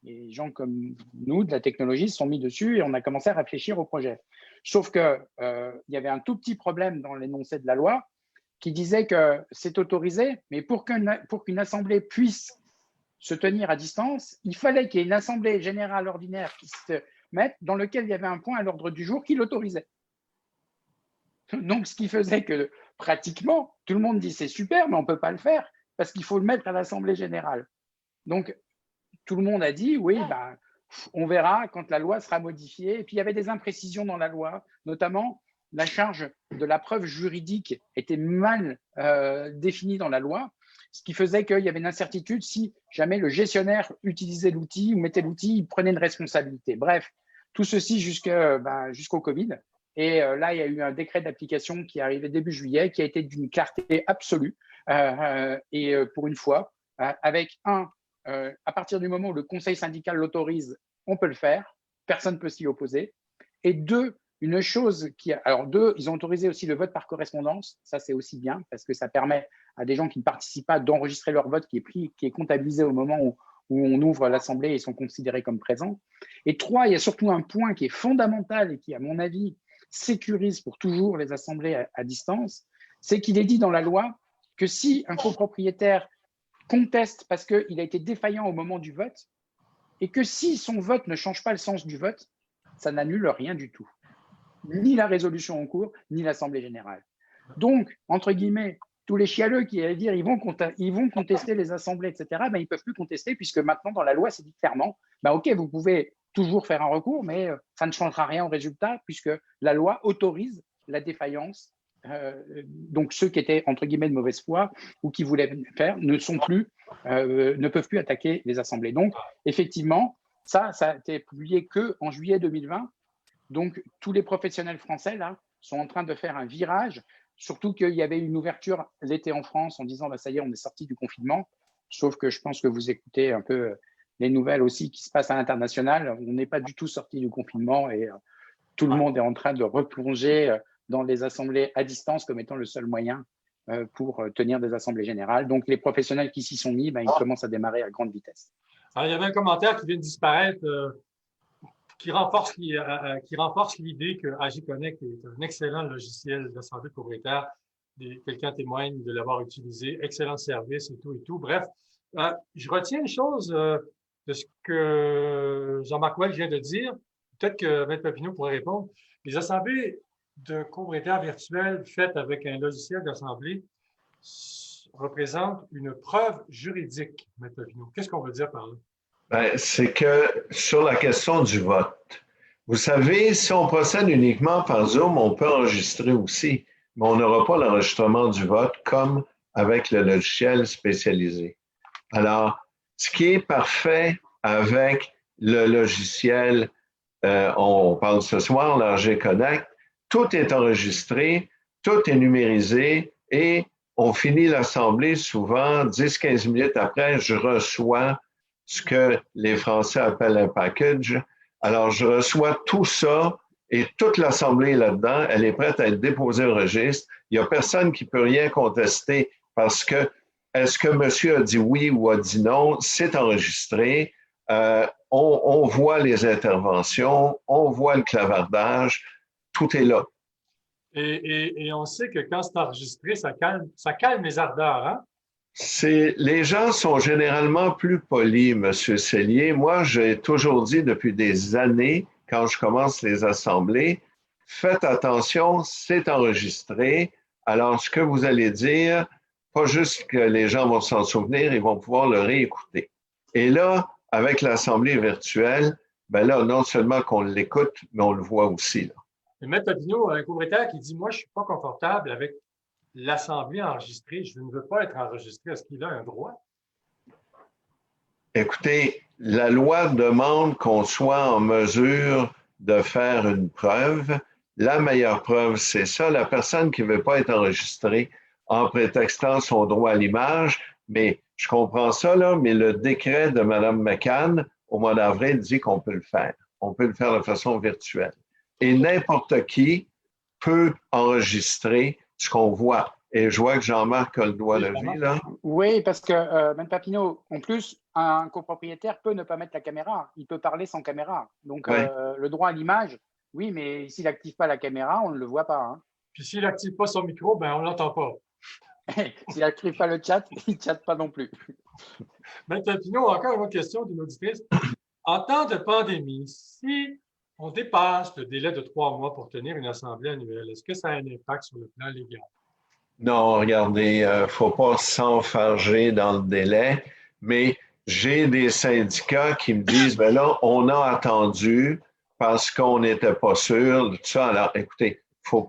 les gens comme nous, de la technologie, se sont mis dessus et on a commencé à réfléchir au projet. Sauf qu'il y avait un tout petit problème dans l'énoncé de la loi qui disait que c'est autorisé, mais pour qu'une assemblée puisse se tenir à distance, il fallait qu'il y ait une assemblée générale ordinaire qui se mette dans lequel il y avait un point à l'ordre du jour qui l'autorisait. Donc, ce qui faisait que pratiquement, tout le monde dit c'est super, mais on ne peut pas le faire parce qu'il faut le mettre à l'assemblée générale. Donc, tout le monde a dit oui, ben, on verra quand la loi sera modifiée. Et puis, il y avait des imprécisions dans la loi, notamment la charge de la preuve juridique était mal définie dans la loi, ce qui faisait qu'il y avait une incertitude si jamais le gestionnaire utilisait l'outil ou mettait l'outil, il prenait une responsabilité. Bref, tout ceci jusqu'au Covid. Et là, il y a eu un décret d'application qui est arrivé début juillet, qui a été d'une clarté absolue. Et pour une fois, avec à partir du moment où le conseil syndical l'autorise, on peut le faire, personne ne peut s'y opposer. Et deux, une chose ils ont autorisé aussi le vote par correspondance, ça c'est aussi bien, parce que ça permet à des gens qui ne participent pas d'enregistrer leur vote qui est comptabilisé au moment où on ouvre l'Assemblée et sont considérés comme présents. Et trois, il y a surtout un point qui est fondamental et qui, à mon avis, sécurise pour toujours les assemblées à distance, c'est qu'il est dit dans la loi que si un copropriétaire conteste parce qu'il a été défaillant au moment du vote et que si son vote ne change pas le sens du vote, ça n'annule rien du tout. Ni la résolution en cours, ni l'Assemblée générale. Donc, entre guillemets, tous les chialeux qui allaient dire ils vont contester les assemblées, etc., ben, ils ne peuvent plus contester puisque maintenant, dans la loi, c'est dit clairement, ben, OK, vous pouvez toujours faire un recours, mais ça ne changera rien au résultat puisque la loi autorise la défaillance. Donc, ceux qui étaient, entre guillemets, de mauvaise foi ou qui voulaient faire ne peuvent plus attaquer les assemblées. Donc, effectivement, ça a été publié qu'en juillet 2020. Donc, tous les professionnels français, là, sont en train de faire un virage, surtout qu'il y avait une ouverture l'été en France en disant, bah, ça y est, on est sorti du confinement. Sauf que je pense que vous écoutez un peu les nouvelles aussi qui se passent à l'international. On n'est pas du tout sorti du confinement et tout le monde est en train de replonger dans les assemblées à distance comme étant le seul moyen pour tenir des assemblées générales. Donc, les professionnels qui s'y sont mis, ben, ils commencent à démarrer à grande vitesse. Alors, il y avait un commentaire qui vient de disparaître qui renforce l'idée que AgiConnect est un excellent logiciel d'assemblée propriétaire. Quelqu'un témoigne de l'avoir utilisé. Excellent service et tout. Bref, je retiens une chose de ce que Jean-Marc Welch vient de dire. Peut-être que Maître Papineau pourrait répondre. Les assemblées de copropriétaires virtuelles faites avec un logiciel d'assemblée représentent une preuve juridique, Maître Papineau. Qu'est-ce qu'on veut dire par là? Ben, c'est que sur la question du vote, vous savez, si on procède uniquement par Zoom, on peut enregistrer aussi, mais on n'aura pas l'enregistrement du vote comme avec le logiciel spécialisé. Alors, ce qui est parfait avec le logiciel, on parle ce soir, l'AgiConnect, tout est enregistré, tout est numérisé et on finit l'assemblée souvent 10-15 minutes après, je reçois ce que les Français appellent un package. Alors, je reçois tout ça et toute l'Assemblée là-dedans, elle est prête à être déposée au registre. Il n'y a personne qui peut rien contester parce que est-ce que monsieur a dit oui ou a dit non? C'est enregistré. On voit les interventions, on voit le clavardage, tout est là. Et on sait que quand c'est enregistré, ça calme les ardeurs, hein? Les gens sont généralement plus polis, M. Cellier. Moi, j'ai toujours dit depuis des années, quand je commence les assemblées, faites attention, c'est enregistré. Alors, ce que vous allez dire, pas juste que les gens vont s'en souvenir, ils vont pouvoir le réécouter. Et là, avec l'Assemblée virtuelle, ben là, non seulement qu'on l'écoute, mais on le voit aussi. Là. Et M. Papineau, un copropriétaire qui dit, moi, je ne suis pas confortable avec l'Assemblée enregistrée, je ne veux pas être enregistré. Est-ce qu'il a un droit? Écoutez, la loi demande qu'on soit en mesure de faire une preuve. La meilleure preuve, c'est ça. La personne qui ne veut pas être enregistrée en prétextant son droit à l'image, mais je comprends ça, là, mais le décret de Mme McCann au mois d'avril dit qu'on peut le faire. On peut le faire de façon virtuelle. Et n'importe qui peut enregistrer ce qu'on voit. Et je vois que Jean-Marc a le doigt levé, là. Oui, parce que, Mme Papineau, en plus, un copropriétaire peut ne pas mettre la caméra. Il peut parler sans caméra. Donc, Ouais. le droit à l'image, oui, mais s'il n'active pas la caméra, on ne le voit pas. Hein. Puis s'il n'active pas son micro, ben on ne l'entend pas. S'il n'active pas le chat, il ne chatte pas non plus. M. Papineau, encore une autre question d'une auditrice. En temps de pandémie, si on dépasse le délai de 3 mois pour tenir une assemblée annuelle, est-ce que ça a un impact sur le plan légal? Non, regardez, faut pas s'enfarger dans le délai, mais j'ai des syndicats qui me disent, ben là, on a attendu parce qu'on n'était pas sûr de tout ça. Alors, écoutez, faut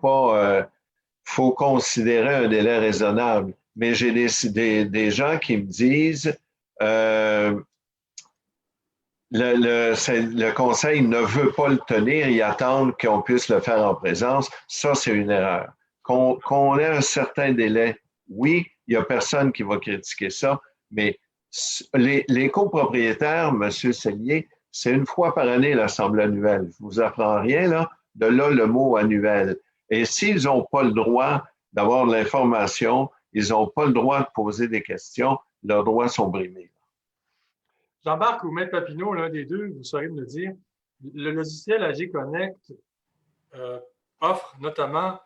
considérer un délai raisonnable. Mais j'ai des gens qui me disent, le conseil ne veut pas le tenir, ils attendent qu'on puisse le faire en présence. Ça, c'est une erreur. Qu'on ait un certain délai, oui, il n'y a personne qui va critiquer ça, mais les copropriétaires, M. Sellier, c'est une fois par année l'Assemblée annuelle. Je ne vous apprends rien, là. De là, le mot annuel. Et s'ils n'ont pas le droit d'avoir de l'information, ils n'ont pas le droit de poser des questions, leurs droits sont brimés. Jean-Marc ou M. Papineau, l'un des deux, vous saurez me le dire, le logiciel AG Connect offre notamment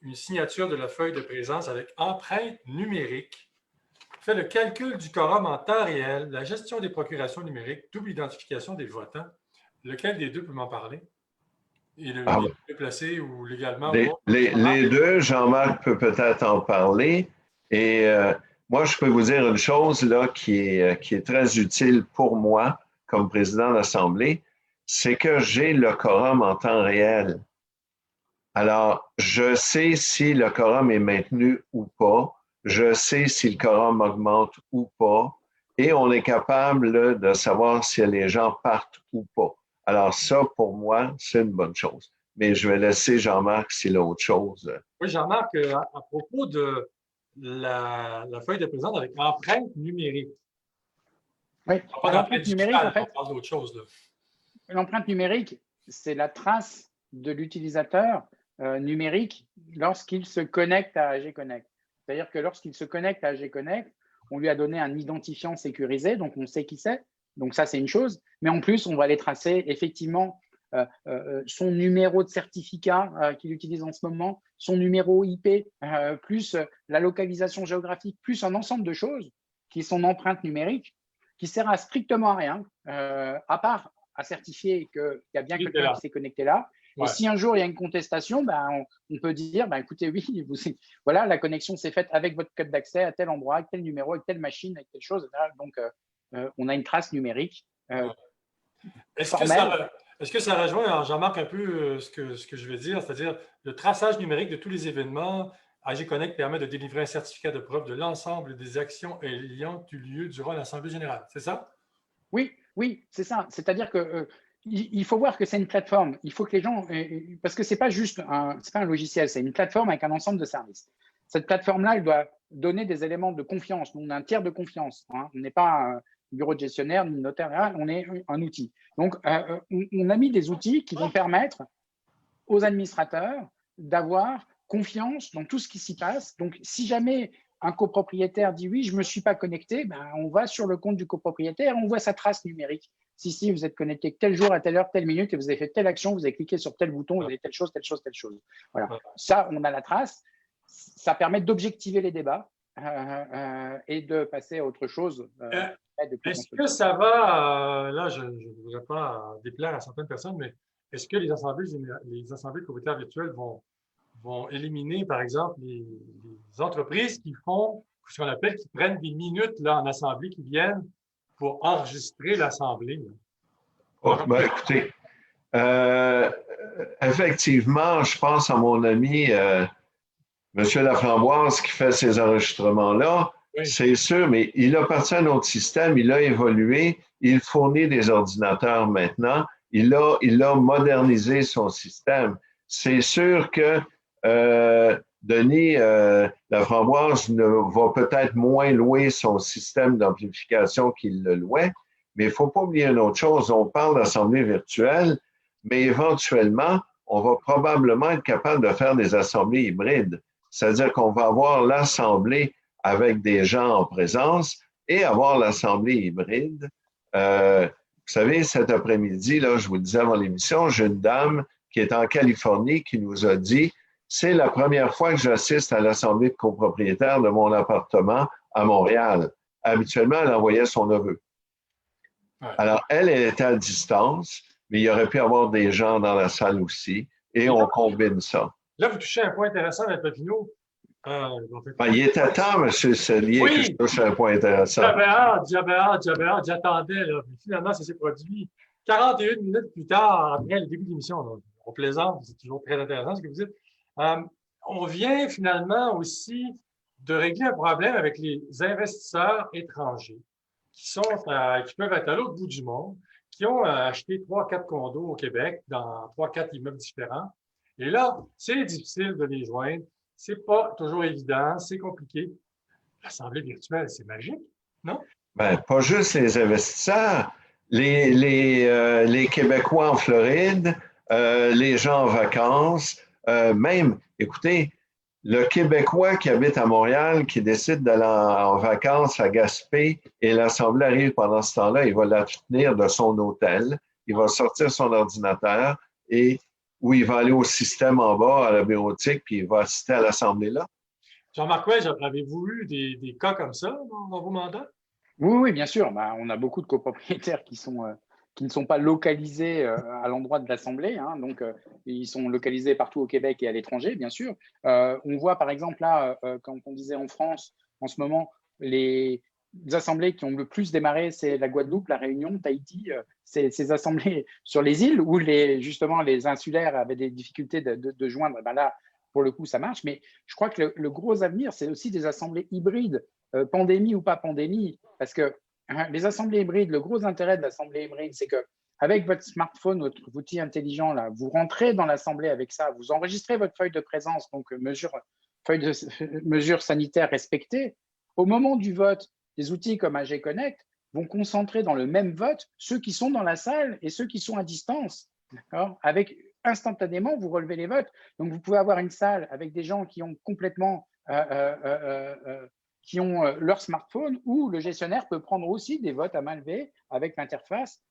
une signature de la feuille de présence avec empreinte numérique, fait le calcul du quorum en temps réel, la gestion des procurations numériques, double identification des votants. Lequel des deux peut m'en parler? Et le mieux placé ou légalement? Les deux, Jean-Marc peut peut-être en parler. Et moi, je peux vous dire une chose là qui est très utile pour moi comme président de l'Assemblée, c'est que j'ai le quorum en temps réel. Alors, je sais si le quorum est maintenu ou pas. Je sais si le quorum augmente ou pas. Et on est capable là, de savoir si les gens partent ou pas. Alors ça, pour moi, c'est une bonne chose. Mais je vais laisser Jean-Marc s'il a autre chose. Oui, Jean-Marc, à propos de la feuille de présence avec empreinte numérique. Oui, l'empreinte numérique, en fait, on parle d'autre chose. L'empreinte numérique, c'est la trace de l'utilisateur numérique lorsqu'il se connecte à AG Connect. C'est-à-dire que lorsqu'il se connecte à AG Connect, on lui a donné un identifiant sécurisé, donc on sait qui c'est. Donc ça, c'est une chose. Mais en plus, on va aller tracer effectivement son numéro de certificat qu'il utilise en ce moment, son numéro IP, plus la localisation géographique, plus un ensemble de choses qui sont empreintes numériques, qui sert à strictement à rien, à part à certifier qu'il y a bien quelqu'un qui s'est connecté là. Et si un jour il y a une contestation, ben, on peut dire, ben, écoutez, oui, voilà, la connexion s'est faite avec votre code d'accès à tel endroit, avec tel numéro, avec telle machine, avec telle chose. Donc, on a une trace numérique. Est-ce que ça rejoint, Jean-Marc, un peu ce que je veux dire, c'est-à-dire le traçage numérique de tous les événements? AG Connect permet de délivrer un certificat de preuve de l'ensemble des actions ayant eu lieu durant l'Assemblée générale. C'est ça? Oui, c'est ça. C'est-à-dire que il faut voir que c'est une plateforme. Il faut que les gens, parce que c'est pas juste c'est pas un logiciel, c'est une plateforme avec un ensemble de services. Cette plateforme-là, elle doit donner des éléments de confiance. Nous, on a un tiers de confiance. Hein. On n'est pas un bureau de gestionnaire ni notaire, on est un outil. Donc, on a mis des outils qui vont permettre aux administrateurs d'avoir confiance dans tout ce qui s'y passe. Donc, si jamais un copropriétaire dit oui, je ne me suis pas connecté, ben, on va sur le compte du copropriétaire, on voit sa trace numérique. Si, vous êtes connecté tel jour, à telle heure, telle minute, et vous avez fait telle action, vous avez cliqué sur tel bouton, vous avez telle chose, telle chose, telle chose. Voilà. Ça, on a la trace. Ça permet d'objectiver les débats et de passer à autre chose. Est-ce que ça va, là, je ne voudrais pas déplaire à certaines personnes, mais est-ce que les assemblées copropriétaires virtuelles vont vont éliminer, par exemple, les entreprises qui font ce qu'on appelle, qui prennent des minutes là, en assemblée, qui viennent pour enregistrer l'assemblée. Oh, ben, écoutez, effectivement, je pense à mon ami M. Laframboise qui fait ces enregistrements-là. Oui. C'est sûr, mais il a parti à un autre système, il a évolué, il fournit des ordinateurs maintenant, il a modernisé son système. C'est sûr que Denis Laframboise va peut-être moins louer son système d'amplification qu'il le louait, mais il ne faut pas oublier une autre chose. On parle d'assemblée virtuelle, mais éventuellement, on va probablement être capable de faire des assemblées hybrides. C'est-à-dire qu'on va avoir l'assemblée avec des gens en présence et avoir l'assemblée hybride. Vous savez, cet après-midi, là, je vous le disais avant l'émission, j'ai une dame qui est en Californie qui nous a dit « C'est la première fois que j'assiste à l'assemblée de copropriétaires de mon appartement à Montréal. » Habituellement, elle envoyait son neveu. Ouais. Alors, elle était à distance, mais il y aurait pu avoir des gens dans la salle aussi, et on combine ça. Là, vous touchez un point intéressant, M. Papineau. Il était temps, M. Cellier, que je touche un point intéressant. J'attendais. Finalement, ça s'est produit 41 minutes plus tard, après le début de l'émission. On plaisante, c'est toujours très intéressant ce que vous dites. On vient finalement aussi de régler un problème avec les investisseurs étrangers qui peuvent être à l'autre bout du monde, qui ont acheté 3-4 condos au Québec dans 3-4 immeubles différents. Et là, c'est difficile de les joindre. C'est pas toujours évident, c'est compliqué. L'assemblée virtuelle, c'est magique, non? Ben, pas juste les investisseurs, les Québécois en Floride, les gens en vacances, même, écoutez, le Québécois qui habite à Montréal, qui décide d'aller en vacances à Gaspé et l'Assemblée arrive pendant ce temps-là, il va la tenir de son hôtel, il va sortir son ordinateur et où il va aller au système en bas, à la bureautique, puis il va assister à l'Assemblée là. Jean-Marc Ouellet, avez-vous eu des cas comme ça dans vos mandats? Oui, bien sûr. On a beaucoup de copropriétaires qui ne sont pas localisés à l'endroit de l'Assemblée. Hein, donc, ils sont localisés partout au Québec et à l'étranger, bien sûr. On voit, par exemple, là, quand on disait en France, en ce moment, les assemblées qui ont le plus démarré, c'est la Guadeloupe, la Réunion, Tahiti. Ces assemblées sur les îles où justement les insulaires avaient des difficultés de joindre. Ben là, pour le coup, ça marche. Mais je crois que le gros avenir, c'est aussi des assemblées hybrides, pandémie ou pas pandémie. Parce que les assemblées hybrides, le gros intérêt de l'assemblée hybride, c'est que avec votre smartphone, votre outil intelligent, là, vous rentrez dans l'assemblée avec ça, vous enregistrez votre feuille de présence, donc mesure sanitaire respectée. Au moment du vote, des outils comme AG Connect vont concentrer dans le même vote ceux qui sont dans la salle et ceux qui sont à distance. Avec instantanément, vous relevez les votes. Donc, vous pouvez avoir une salle avec des gens qui ont complètement leur smartphone, où le gestionnaire peut prendre aussi des votes à main levée avec l'interface.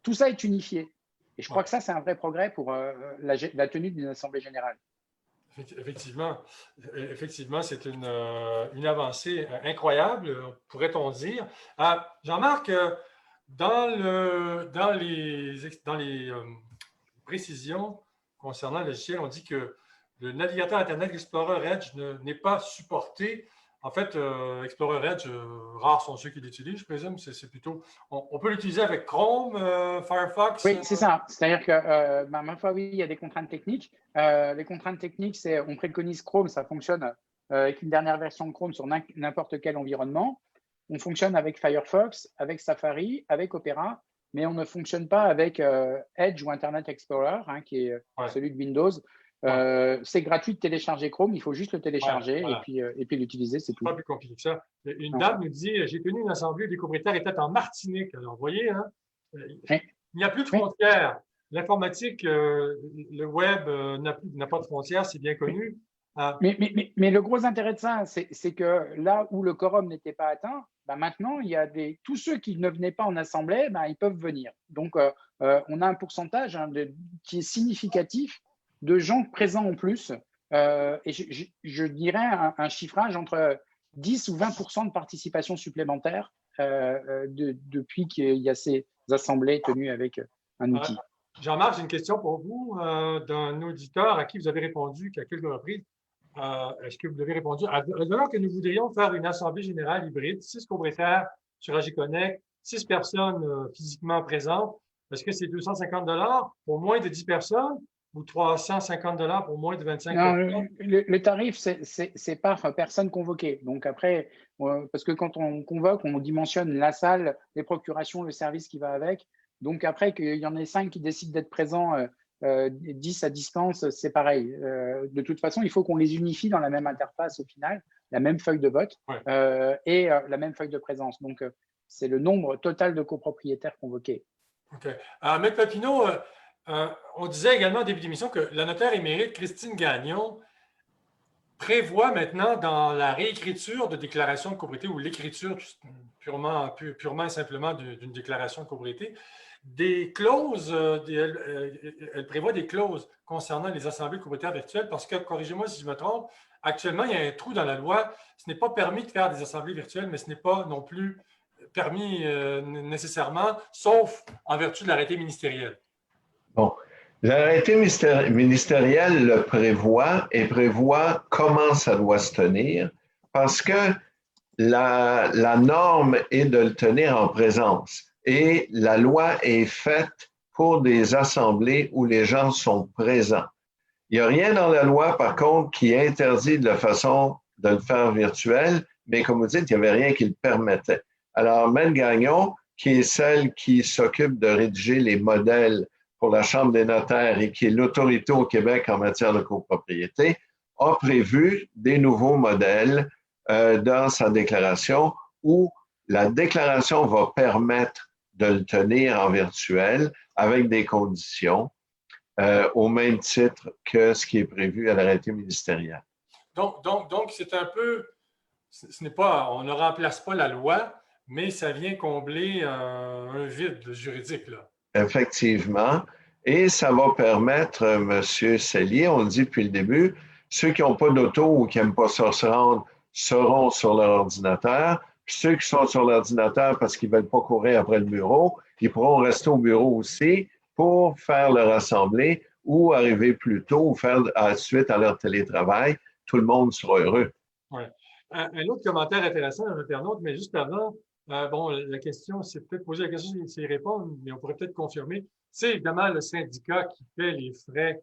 Tout ça est unifié. Et je crois que ça, c'est un vrai progrès pour la tenue d'une assemblée générale. Effectivement, c'est une avancée incroyable, pourrait-on dire. Jean-Marc, dans les précisions concernant le logiciel, on dit que le navigateur Internet Explorer Edge n'est pas supporté. En fait, Explorer Edge, rares sont ceux qui l'utilisent, je présume. C'est plutôt. On peut l'utiliser avec Chrome, Firefox. Oui, c'est ça. C'est-à-dire que, ma foi, oui, il y a des contraintes techniques. Les contraintes techniques, c'est on préconise Chrome, ça fonctionne avec une dernière version de Chrome sur n'importe quel environnement. On fonctionne avec Firefox, avec Safari, avec Opera, mais on ne fonctionne pas avec Edge ou Internet Explorer, hein, qui est celui de Windows. C'est gratuit de télécharger Chrome, il faut juste le télécharger et puis l'utiliser, c'est tout. Pas plus compliqué que ça. Une dame nous dit j'ai tenu une assemblée des copropriétaires était en Martinique. Alors, vous voyez, hein, il n'y a plus de frontières. L'informatique, le web n'a pas de frontières, c'est bien connu. Mais le gros intérêt de ça, c'est que là où le quorum n'était pas atteint, maintenant, il y a tous ceux qui ne venaient pas en assemblée, ils peuvent venir. Donc, on a un pourcentage qui est significatif de gens présents en plus. Et je dirais un chiffrage entre 10 ou 20% de participation supplémentaire depuis qu'il y a ces assemblées tenues avec un outil. Jean-Marc, j'ai une question pour vous d'un auditeur à qui vous avez répondu qu'à quelques reprises. Est-ce que vous avez répondu? Alors que nous voudrions faire une assemblée générale hybride, 6 propriétaires sur AgiConnect, 6 personnes physiquement présentes, est-ce que c'est 250 pour moins de 10 personnes ou 350 pour moins de 25 Non, personnes? le tarif, c'est par personne convoquée. Donc après, parce que quand on convoque, on dimensionne la salle, les procurations, le service qui va avec. Donc après, qu'il y en ait 5 qui décident d'être présents, 10 à distance, c'est pareil. De toute façon, il faut qu'on les unifie dans la même interface au final, la même feuille de vote Ouais. et la même feuille de présence. Donc, c'est le nombre total de copropriétaires convoqués. OK. Maître Papineau, on disait également au début d'émission que la notaire émérite Christine Gagnon prévoit maintenant dans la réécriture de déclaration de copropriété ou l'écriture purement et simplement d'une déclaration de copropriété, des clauses, elle prévoit des clauses concernant les assemblées de copropriétaires virtuelles parce que, corrigez-moi si je me trompe, actuellement, il y a un trou dans la loi. Ce n'est pas permis de faire des assemblées virtuelles, mais ce n'est pas non plus permis nécessairement, sauf en vertu de l'arrêté ministériel. Bon. L'arrêté ministériel le prévoit et prévoit comment ça doit se tenir parce que la norme est de le tenir en présence et la loi est faite pour des assemblées où les gens sont présents. Il n'y a rien dans la loi, par contre, qui interdit de la façon de le faire virtuel, mais comme vous dites, il n'y avait rien qui le permettait. Alors, Mel Gagnon, qui est celle qui s'occupe de rédiger les modèles pour la Chambre des notaires et qui est l'autorité au Québec en matière de copropriété, a prévu des nouveaux modèles dans sa déclaration où la déclaration va permettre de le tenir en virtuel avec des conditions au même titre que ce qui est prévu à l'arrêté ministériel. Donc c'est un peu, ce n'est pas, on ne remplace pas la loi, mais ça vient combler un vide juridique, là. Effectivement. Et ça va permettre, M. Cellier, on le dit depuis le début, ceux qui n'ont pas d'auto ou qui n'aiment pas ça se rendre seront sur leur ordinateur. Puis ceux qui sont sur l'ordinateur parce qu'ils ne veulent pas courir après le bureau, ils pourront rester au bureau aussi pour faire leur assemblée ou arriver plus tôt ou faire suite à leur télétravail. Tout le monde sera heureux. Oui. Un autre commentaire intéressant d'un internaute, mais juste avant, bon, la question, c'est peut-être poser la question, c'est y répondre, mais on pourrait peut-être confirmer. C'est évidemment le syndicat qui fait les frais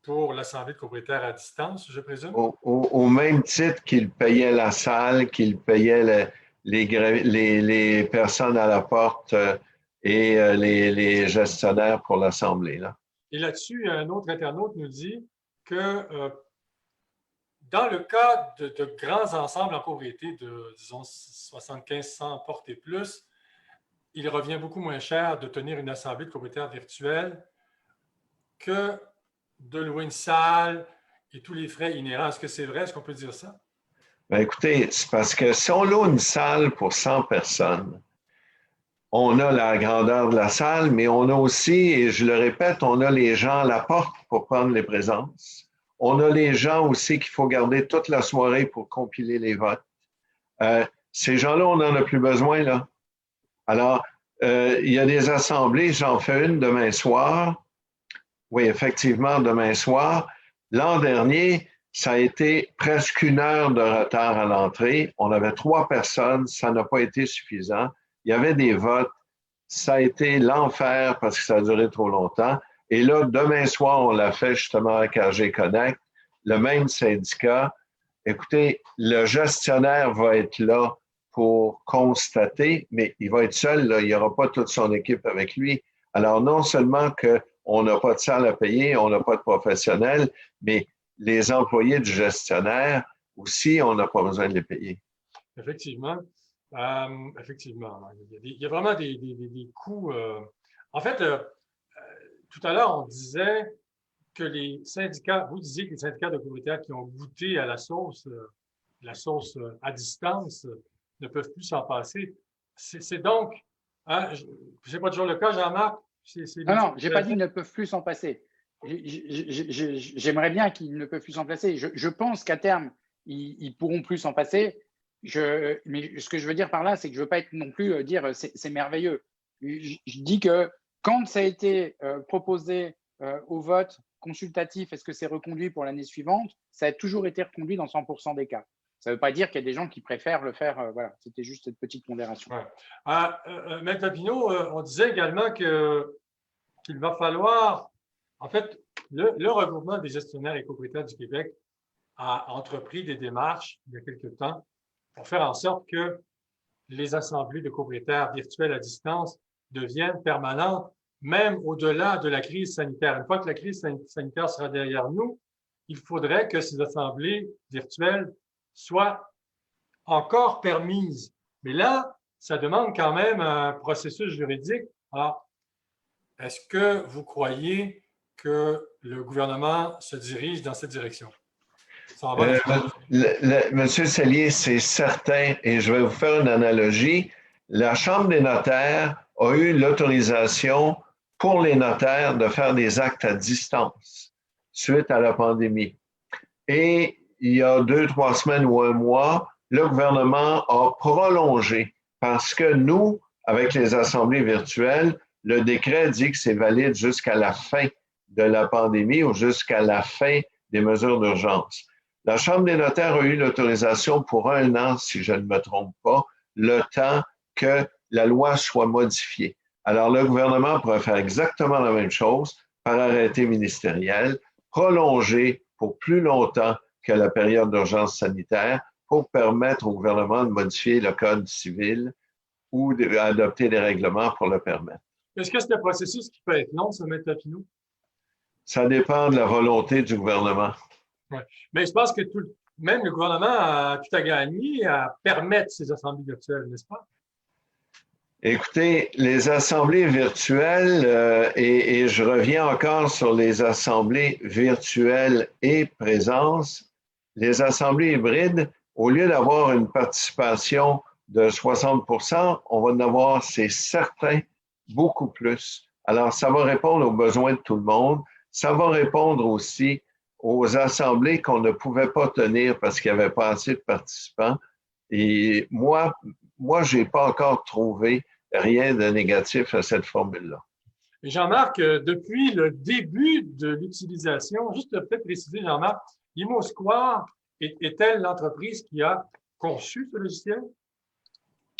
pour l'assemblée de propriétaires à distance, je présume? Au même titre qu'il payait la salle, qu'il payait les personnes à la porte et les gestionnaires pour l'assemblée. Là. Et là-dessus, un autre internaute nous dit que dans le cas de grands ensembles en propriété de, disons, 75-100 portes et plus, il revient beaucoup moins cher de tenir une assemblée de propriétaires virtuelle que de louer une salle et tous les frais inhérents. Est-ce que c'est vrai? Est-ce qu'on peut dire ça? Bien, écoutez, c'est parce que si on loue une salle pour 100 personnes, on a la grandeur de la salle, mais on a aussi, et je le répète, on a les gens à la porte pour prendre les présences. On a les gens aussi qu'il faut garder toute la soirée pour compiler les votes. Ces gens-là, on n'en a plus besoin, là. Alors, il y a des assemblées, j'en fais une demain soir. Oui, effectivement, demain soir. L'an dernier, ça a été presque 1 heure de retard à l'entrée. On avait 3 personnes, ça n'a pas été suffisant. Il y avait des votes. Ça a été l'enfer parce que ça a duré trop longtemps. Et là, demain soir, on l'a fait justement avec AgiConnect, le même syndicat. Écoutez, le gestionnaire va être là pour constater, mais il va être seul, là, il n'y aura pas toute son équipe avec lui. Alors, non seulement qu'on n'a pas de salle à payer, on n'a pas de professionnels, mais les employés du gestionnaire aussi, on n'a pas besoin de les payer. Effectivement. Effectivement. Il y a vraiment des coûts. En fait, tout à l'heure, on disait que les syndicats, vous disiez que les syndicats de propriétaires qui ont goûté à la sauce à distance ne peuvent plus s'en passer. C'est donc, hein, je n'ai pas toujours le cas, Jean-Marc. Non, je n'ai pas dit qu'ils ne peuvent plus s'en passer. J'aimerais bien qu'ils ne peuvent plus s'en passer. Je pense qu'à terme, ils pourront plus s'en passer. Mais ce que je veux dire par là, c'est que je ne veux pas être non plus dire c'est merveilleux. Je dis que Quand ça a été proposé au vote consultatif, est-ce que c'est reconduit pour l'année suivante? Ça a toujours été reconduit dans 100% des cas. Ça ne veut pas dire qu'il y a des gens qui préfèrent le faire. Voilà, c'était juste cette petite pondération. Ouais. Maître Papineau, on disait également qu'il va falloir, en fait, le regroupement des gestionnaires et copropriétaires du Québec a entrepris des démarches il y a quelque temps pour faire en sorte que les assemblées de copropriétaires virtuelles à distance deviennent permanentes, même au-delà de la crise sanitaire. Une fois que la crise sanitaire sera derrière nous, il faudrait que ces assemblées virtuelles soient encore permises. Mais là, ça demande quand même un processus juridique. Alors, est-ce que vous croyez que le gouvernement se dirige dans cette direction? Monsieur Sellier, c'est certain, et je vais vous faire une analogie. La Chambre des notaires a eu l'autorisation pour les notaires de faire des actes à distance suite à la pandémie. Et il y a 2-3 semaines ou un mois, le gouvernement a prolongé parce que nous, avec les assemblées virtuelles, le décret dit que c'est valide jusqu'à la fin de la pandémie ou jusqu'à la fin des mesures d'urgence. La Chambre des notaires a eu l'autorisation pour 1 an, si je ne me trompe pas, le temps que la loi soit modifiée. Alors, le gouvernement pourrait faire exactement la même chose par arrêté ministériel, prolonger pour plus longtemps que la période d'urgence sanitaire pour permettre au gouvernement de modifier le code civil ou d'adopter des règlements pour le permettre. Est-ce que c'est un processus qui peut être long, ça, Maître Papineau? Ça dépend de la volonté du gouvernement. Ouais. Mais je pense que même le gouvernement a tout à gagner à permettre ces assemblées virtuelles, n'est-ce pas? Écoutez, les assemblées virtuelles, et je reviens encore sur les assemblées virtuelles et présence, les assemblées hybrides, au lieu d'avoir une participation de 60%, on va en avoir, c'est certain, beaucoup plus. Alors, ça va répondre aux besoins de tout le monde. Ça va répondre aussi aux assemblées qu'on ne pouvait pas tenir parce qu'il n'y avait pas assez de participants. Et moi, je n'ai pas encore trouvé rien de négatif à cette formule-là. Jean-Marc, depuis le début de l'utilisation, juste peut-être préciser, Jean-Marc, ImoSquare est-elle l'entreprise qui a conçu ce logiciel?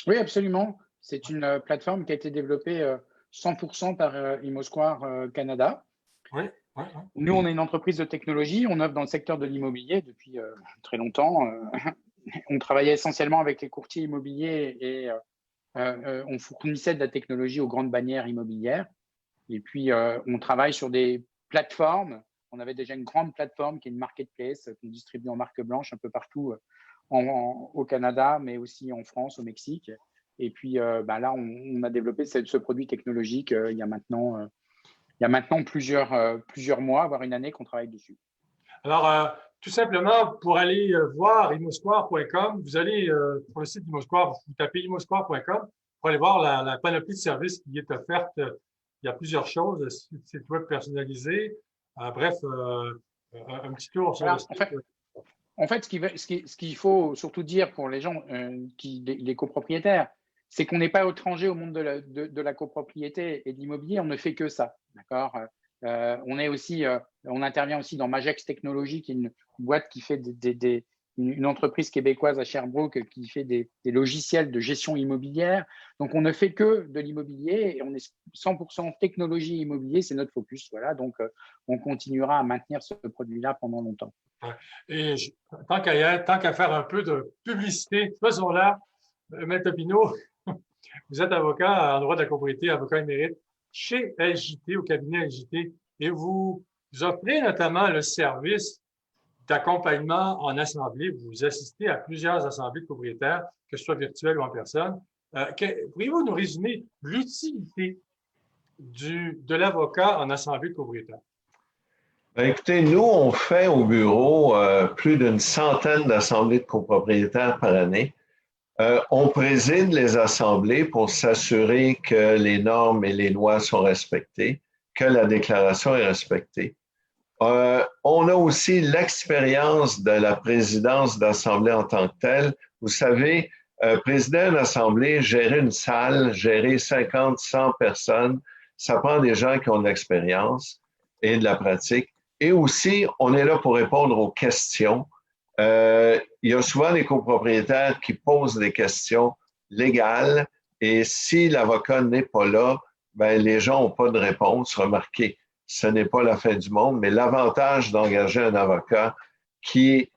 Oui, absolument. C'est une plateforme qui a été développée 100% par ImoSquare Canada. Oui. Nous, on est une entreprise de technologie. On œuvre dans le secteur de l'immobilier depuis très longtemps. On travaillait essentiellement avec les courtiers immobiliers et on fournissait de la technologie aux grandes bannières immobilières. Et puis, on travaille sur des plateformes. On avait déjà une grande plateforme qui est une marketplace qu'on distribue en marque blanche un peu partout au Canada, mais aussi en France, au Mexique. Et puis, là, on a développé ce produit technologique il y a maintenant plusieurs mois, voire une année qu'on travaille dessus. Alors, tout simplement, pour aller voir imosquare.com, vous allez sur le site d'ImoSquare, vous tapez imosquare.com pour aller voir la panoplie de services qui est offerte. Il y a plusieurs choses, site web personnalisé, bref, un petit tour sur le site. En fait, ce qu'il faut surtout dire pour les gens, les copropriétaires, c'est qu'on n'est pas étranger au monde de la copropriété et de l'immobilier, on ne fait que ça, d'accord. On intervient aussi dans Magex Technologies, qui est une boîte qui fait une entreprise québécoise à Sherbrooke qui fait des logiciels de gestion immobilière. Donc, on ne fait que de l'immobilier et on est 100% technologie immobilier, c'est notre focus. Voilà, donc on continuera à maintenir ce produit-là pendant longtemps. Et tant qu'à faire un peu de publicité, faisons-la. Maître Papineau, vous êtes avocat en droit de la copropriété, avocat émérite chez LJT, au cabinet LJT, et vous offrez notamment le service d'accompagnement en assemblée. Vous assistez à plusieurs assemblées de propriétaires, que ce soit virtuelles ou en personne. Pourriez-vous nous résumer l'utilité de l'avocat en assemblée de propriétaires? Écoutez, nous, on fait au bureau plus d'une centaine d'assemblées de copropriétaires par année. On préside les assemblées pour s'assurer que les normes et les lois sont respectées, que la déclaration est respectée. On a aussi l'expérience de la présidence d'assemblée en tant que telle. Vous savez, présider une assemblée, gérer une salle, gérer 50, 100 personnes, ça prend des gens qui ont de l'expérience et de la pratique. Et aussi, on est là pour répondre aux questions. Il y a souvent des copropriétaires qui posent des questions légales et si l'avocat n'est pas là, ben, les gens n'ont pas de réponse. Remarquez, ce n'est pas la fin du monde, mais l'avantage d'engager un avocat qui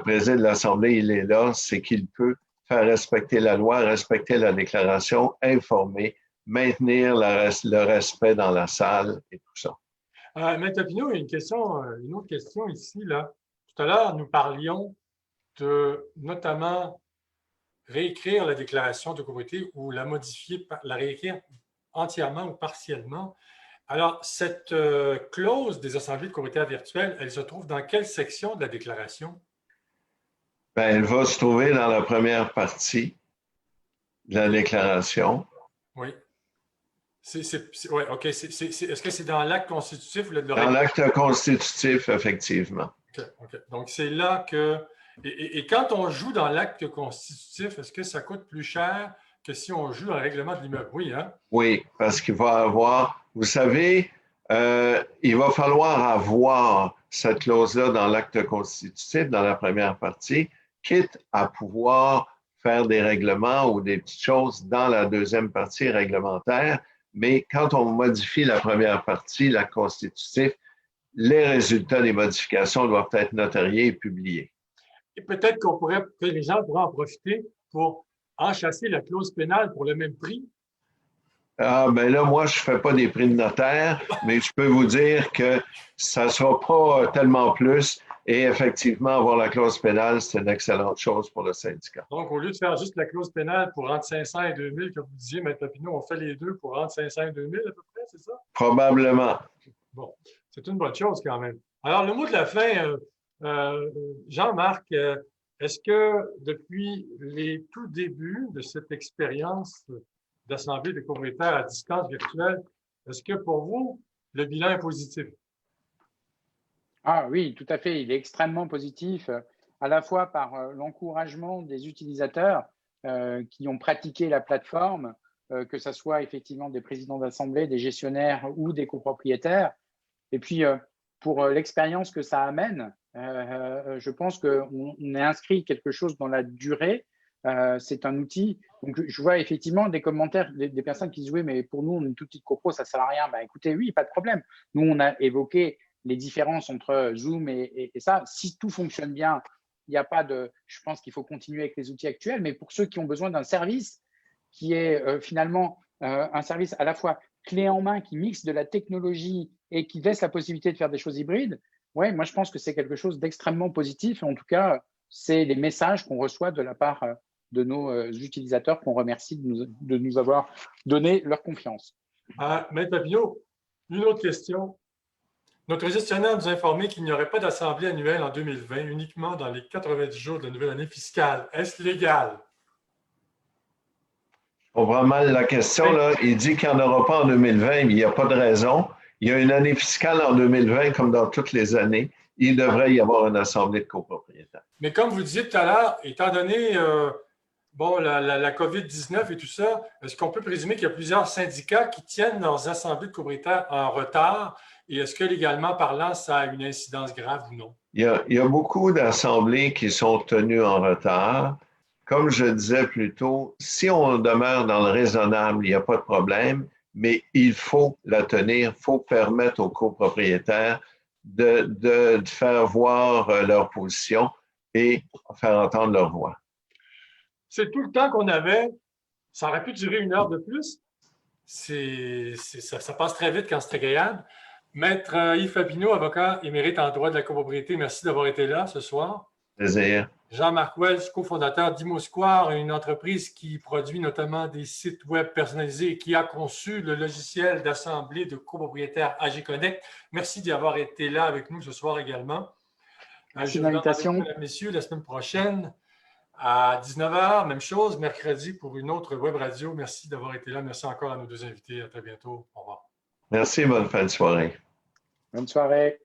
préside l'Assemblée, il est là, c'est qu'il peut faire respecter la loi, respecter la déclaration, informer, maintenir le respect dans la salle et tout ça. Maître Papineau, une autre question ici, là. Tout à l'heure, nous parlions de notamment réécrire la déclaration de copropriété ou la modifier, la réécrire entièrement ou partiellement. Alors, cette clause des assemblées de copropriétaires virtuelles, elle se trouve dans quelle section de la déclaration? Ben, elle va se trouver dans la première partie de la déclaration. Oui. Ouais, OK. Est-ce que c'est dans l'acte constitutif ou le dans l'acte constitutif, effectivement. OK. Donc, c'est là que... Et quand on joue dans l'acte constitutif, est-ce que ça coûte plus cher que si on joue dans le règlement de l'immeuble? Oui, hein? Oui, parce qu'il va avoir... Vous savez, il va falloir avoir cette clause-là dans l'acte constitutif, dans la première partie, quitte à pouvoir faire des règlements ou des petites choses dans la deuxième partie réglementaire. Mais quand on modifie la première partie, l'acte constitutif, les résultats des modifications doivent être notariés et publiés. Et peut-être que les gens pourraient en profiter pour enchasser la clause pénale pour le même prix. Ah, ben là, moi, je ne fais pas des prix de notaire, mais je peux vous dire que ça ne sera pas tellement plus. Et effectivement, avoir la clause pénale, c'est une excellente chose pour le syndicat. Donc, au lieu de faire juste la clause pénale pour entre 500 et 2000, comme vous disiez, Maître Papineau, on fait les deux pour entre 500 et 2000 à peu près, c'est ça? Probablement. Bon, c'est une bonne chose quand même. Alors, le mot de la fin, Jean-Marc, est-ce que depuis les tout débuts de cette expérience d'assemblée de copropriétaires à distance virtuelle, est-ce que pour vous, le bilan est positif? Ah oui, tout à fait. Il est extrêmement positif, à la fois par l'encouragement des utilisateurs qui ont pratiqué la plateforme, que ce soit effectivement des présidents d'assemblée, des gestionnaires ou des copropriétaires. Et puis, pour l'expérience que ça amène, je pense qu'on est inscrit quelque chose dans la durée. C'est un outil. Donc, je vois effectivement des commentaires des personnes qui disent oui, mais pour nous, on est une toute petite copro, ça ne sert à rien. Ben, écoutez, oui, pas de problème. Nous, on a évoqué les différences entre Zoom et ça. Si tout fonctionne bien, il n'y a pas de. Je pense qu'il faut continuer avec les outils actuels. Mais pour ceux qui ont besoin d'un service qui est finalement un service à la fois clé en main, qui mixe de la technologie et qui laisse la possibilité de faire des choses hybrides, ouais, moi, je pense que c'est quelque chose d'extrêmement positif. Et en tout cas, c'est les messages qu'on reçoit de la part de nos utilisateurs qu'on remercie de nous avoir donné leur confiance. Maître Papineau, une autre question. Notre gestionnaire nous a informé qu'il n'y aurait pas d'assemblée annuelle en 2020, uniquement dans les 90 jours de la nouvelle année fiscale. Est-ce légal? Je comprends mal la question, là. Il dit qu'il n'y en aura pas en 2020, mais il n'y a pas de raison. Il y a une année fiscale en 2020, comme dans toutes les années. Il devrait y avoir une assemblée de copropriétaires. Mais comme vous disiez tout à l'heure, étant donné la COVID-19 et tout ça, est-ce qu'on peut présumer qu'il y a plusieurs syndicats qui tiennent leurs assemblées de copropriétaires en retard? Et est-ce que, légalement parlant, ça a une incidence grave ou non? Il y a beaucoup d'assemblées qui sont tenues en retard. Comme je disais plus tôt, si on demeure dans le raisonnable, il n'y a pas de problème, mais il faut la tenir, il faut permettre aux copropriétaires de faire voir leur position et faire entendre leur voix. C'est tout le temps qu'on avait. Ça aurait pu durer 1 heure de plus. Ça passe très vite quand c'est agréable. Maître Yves Papineau, avocat émérite en droit de la copropriété, merci d'avoir été là ce soir. Plaisir. Jean-Marc Welch, cofondateur d'Imosquare, une entreprise qui produit notamment des sites web personnalisés et qui a conçu le logiciel d'assemblée de copropriétaires AG Connect. Merci d'y avoir été là avec nous ce soir également. Merci de l'invitation. Mesdames, messieurs, la semaine prochaine à 19h, même chose, mercredi pour une autre web radio. Merci d'avoir été là. Merci encore à nos deux invités. À très bientôt. Au revoir. Merci, bonne fin de soirée. Bonne soirée.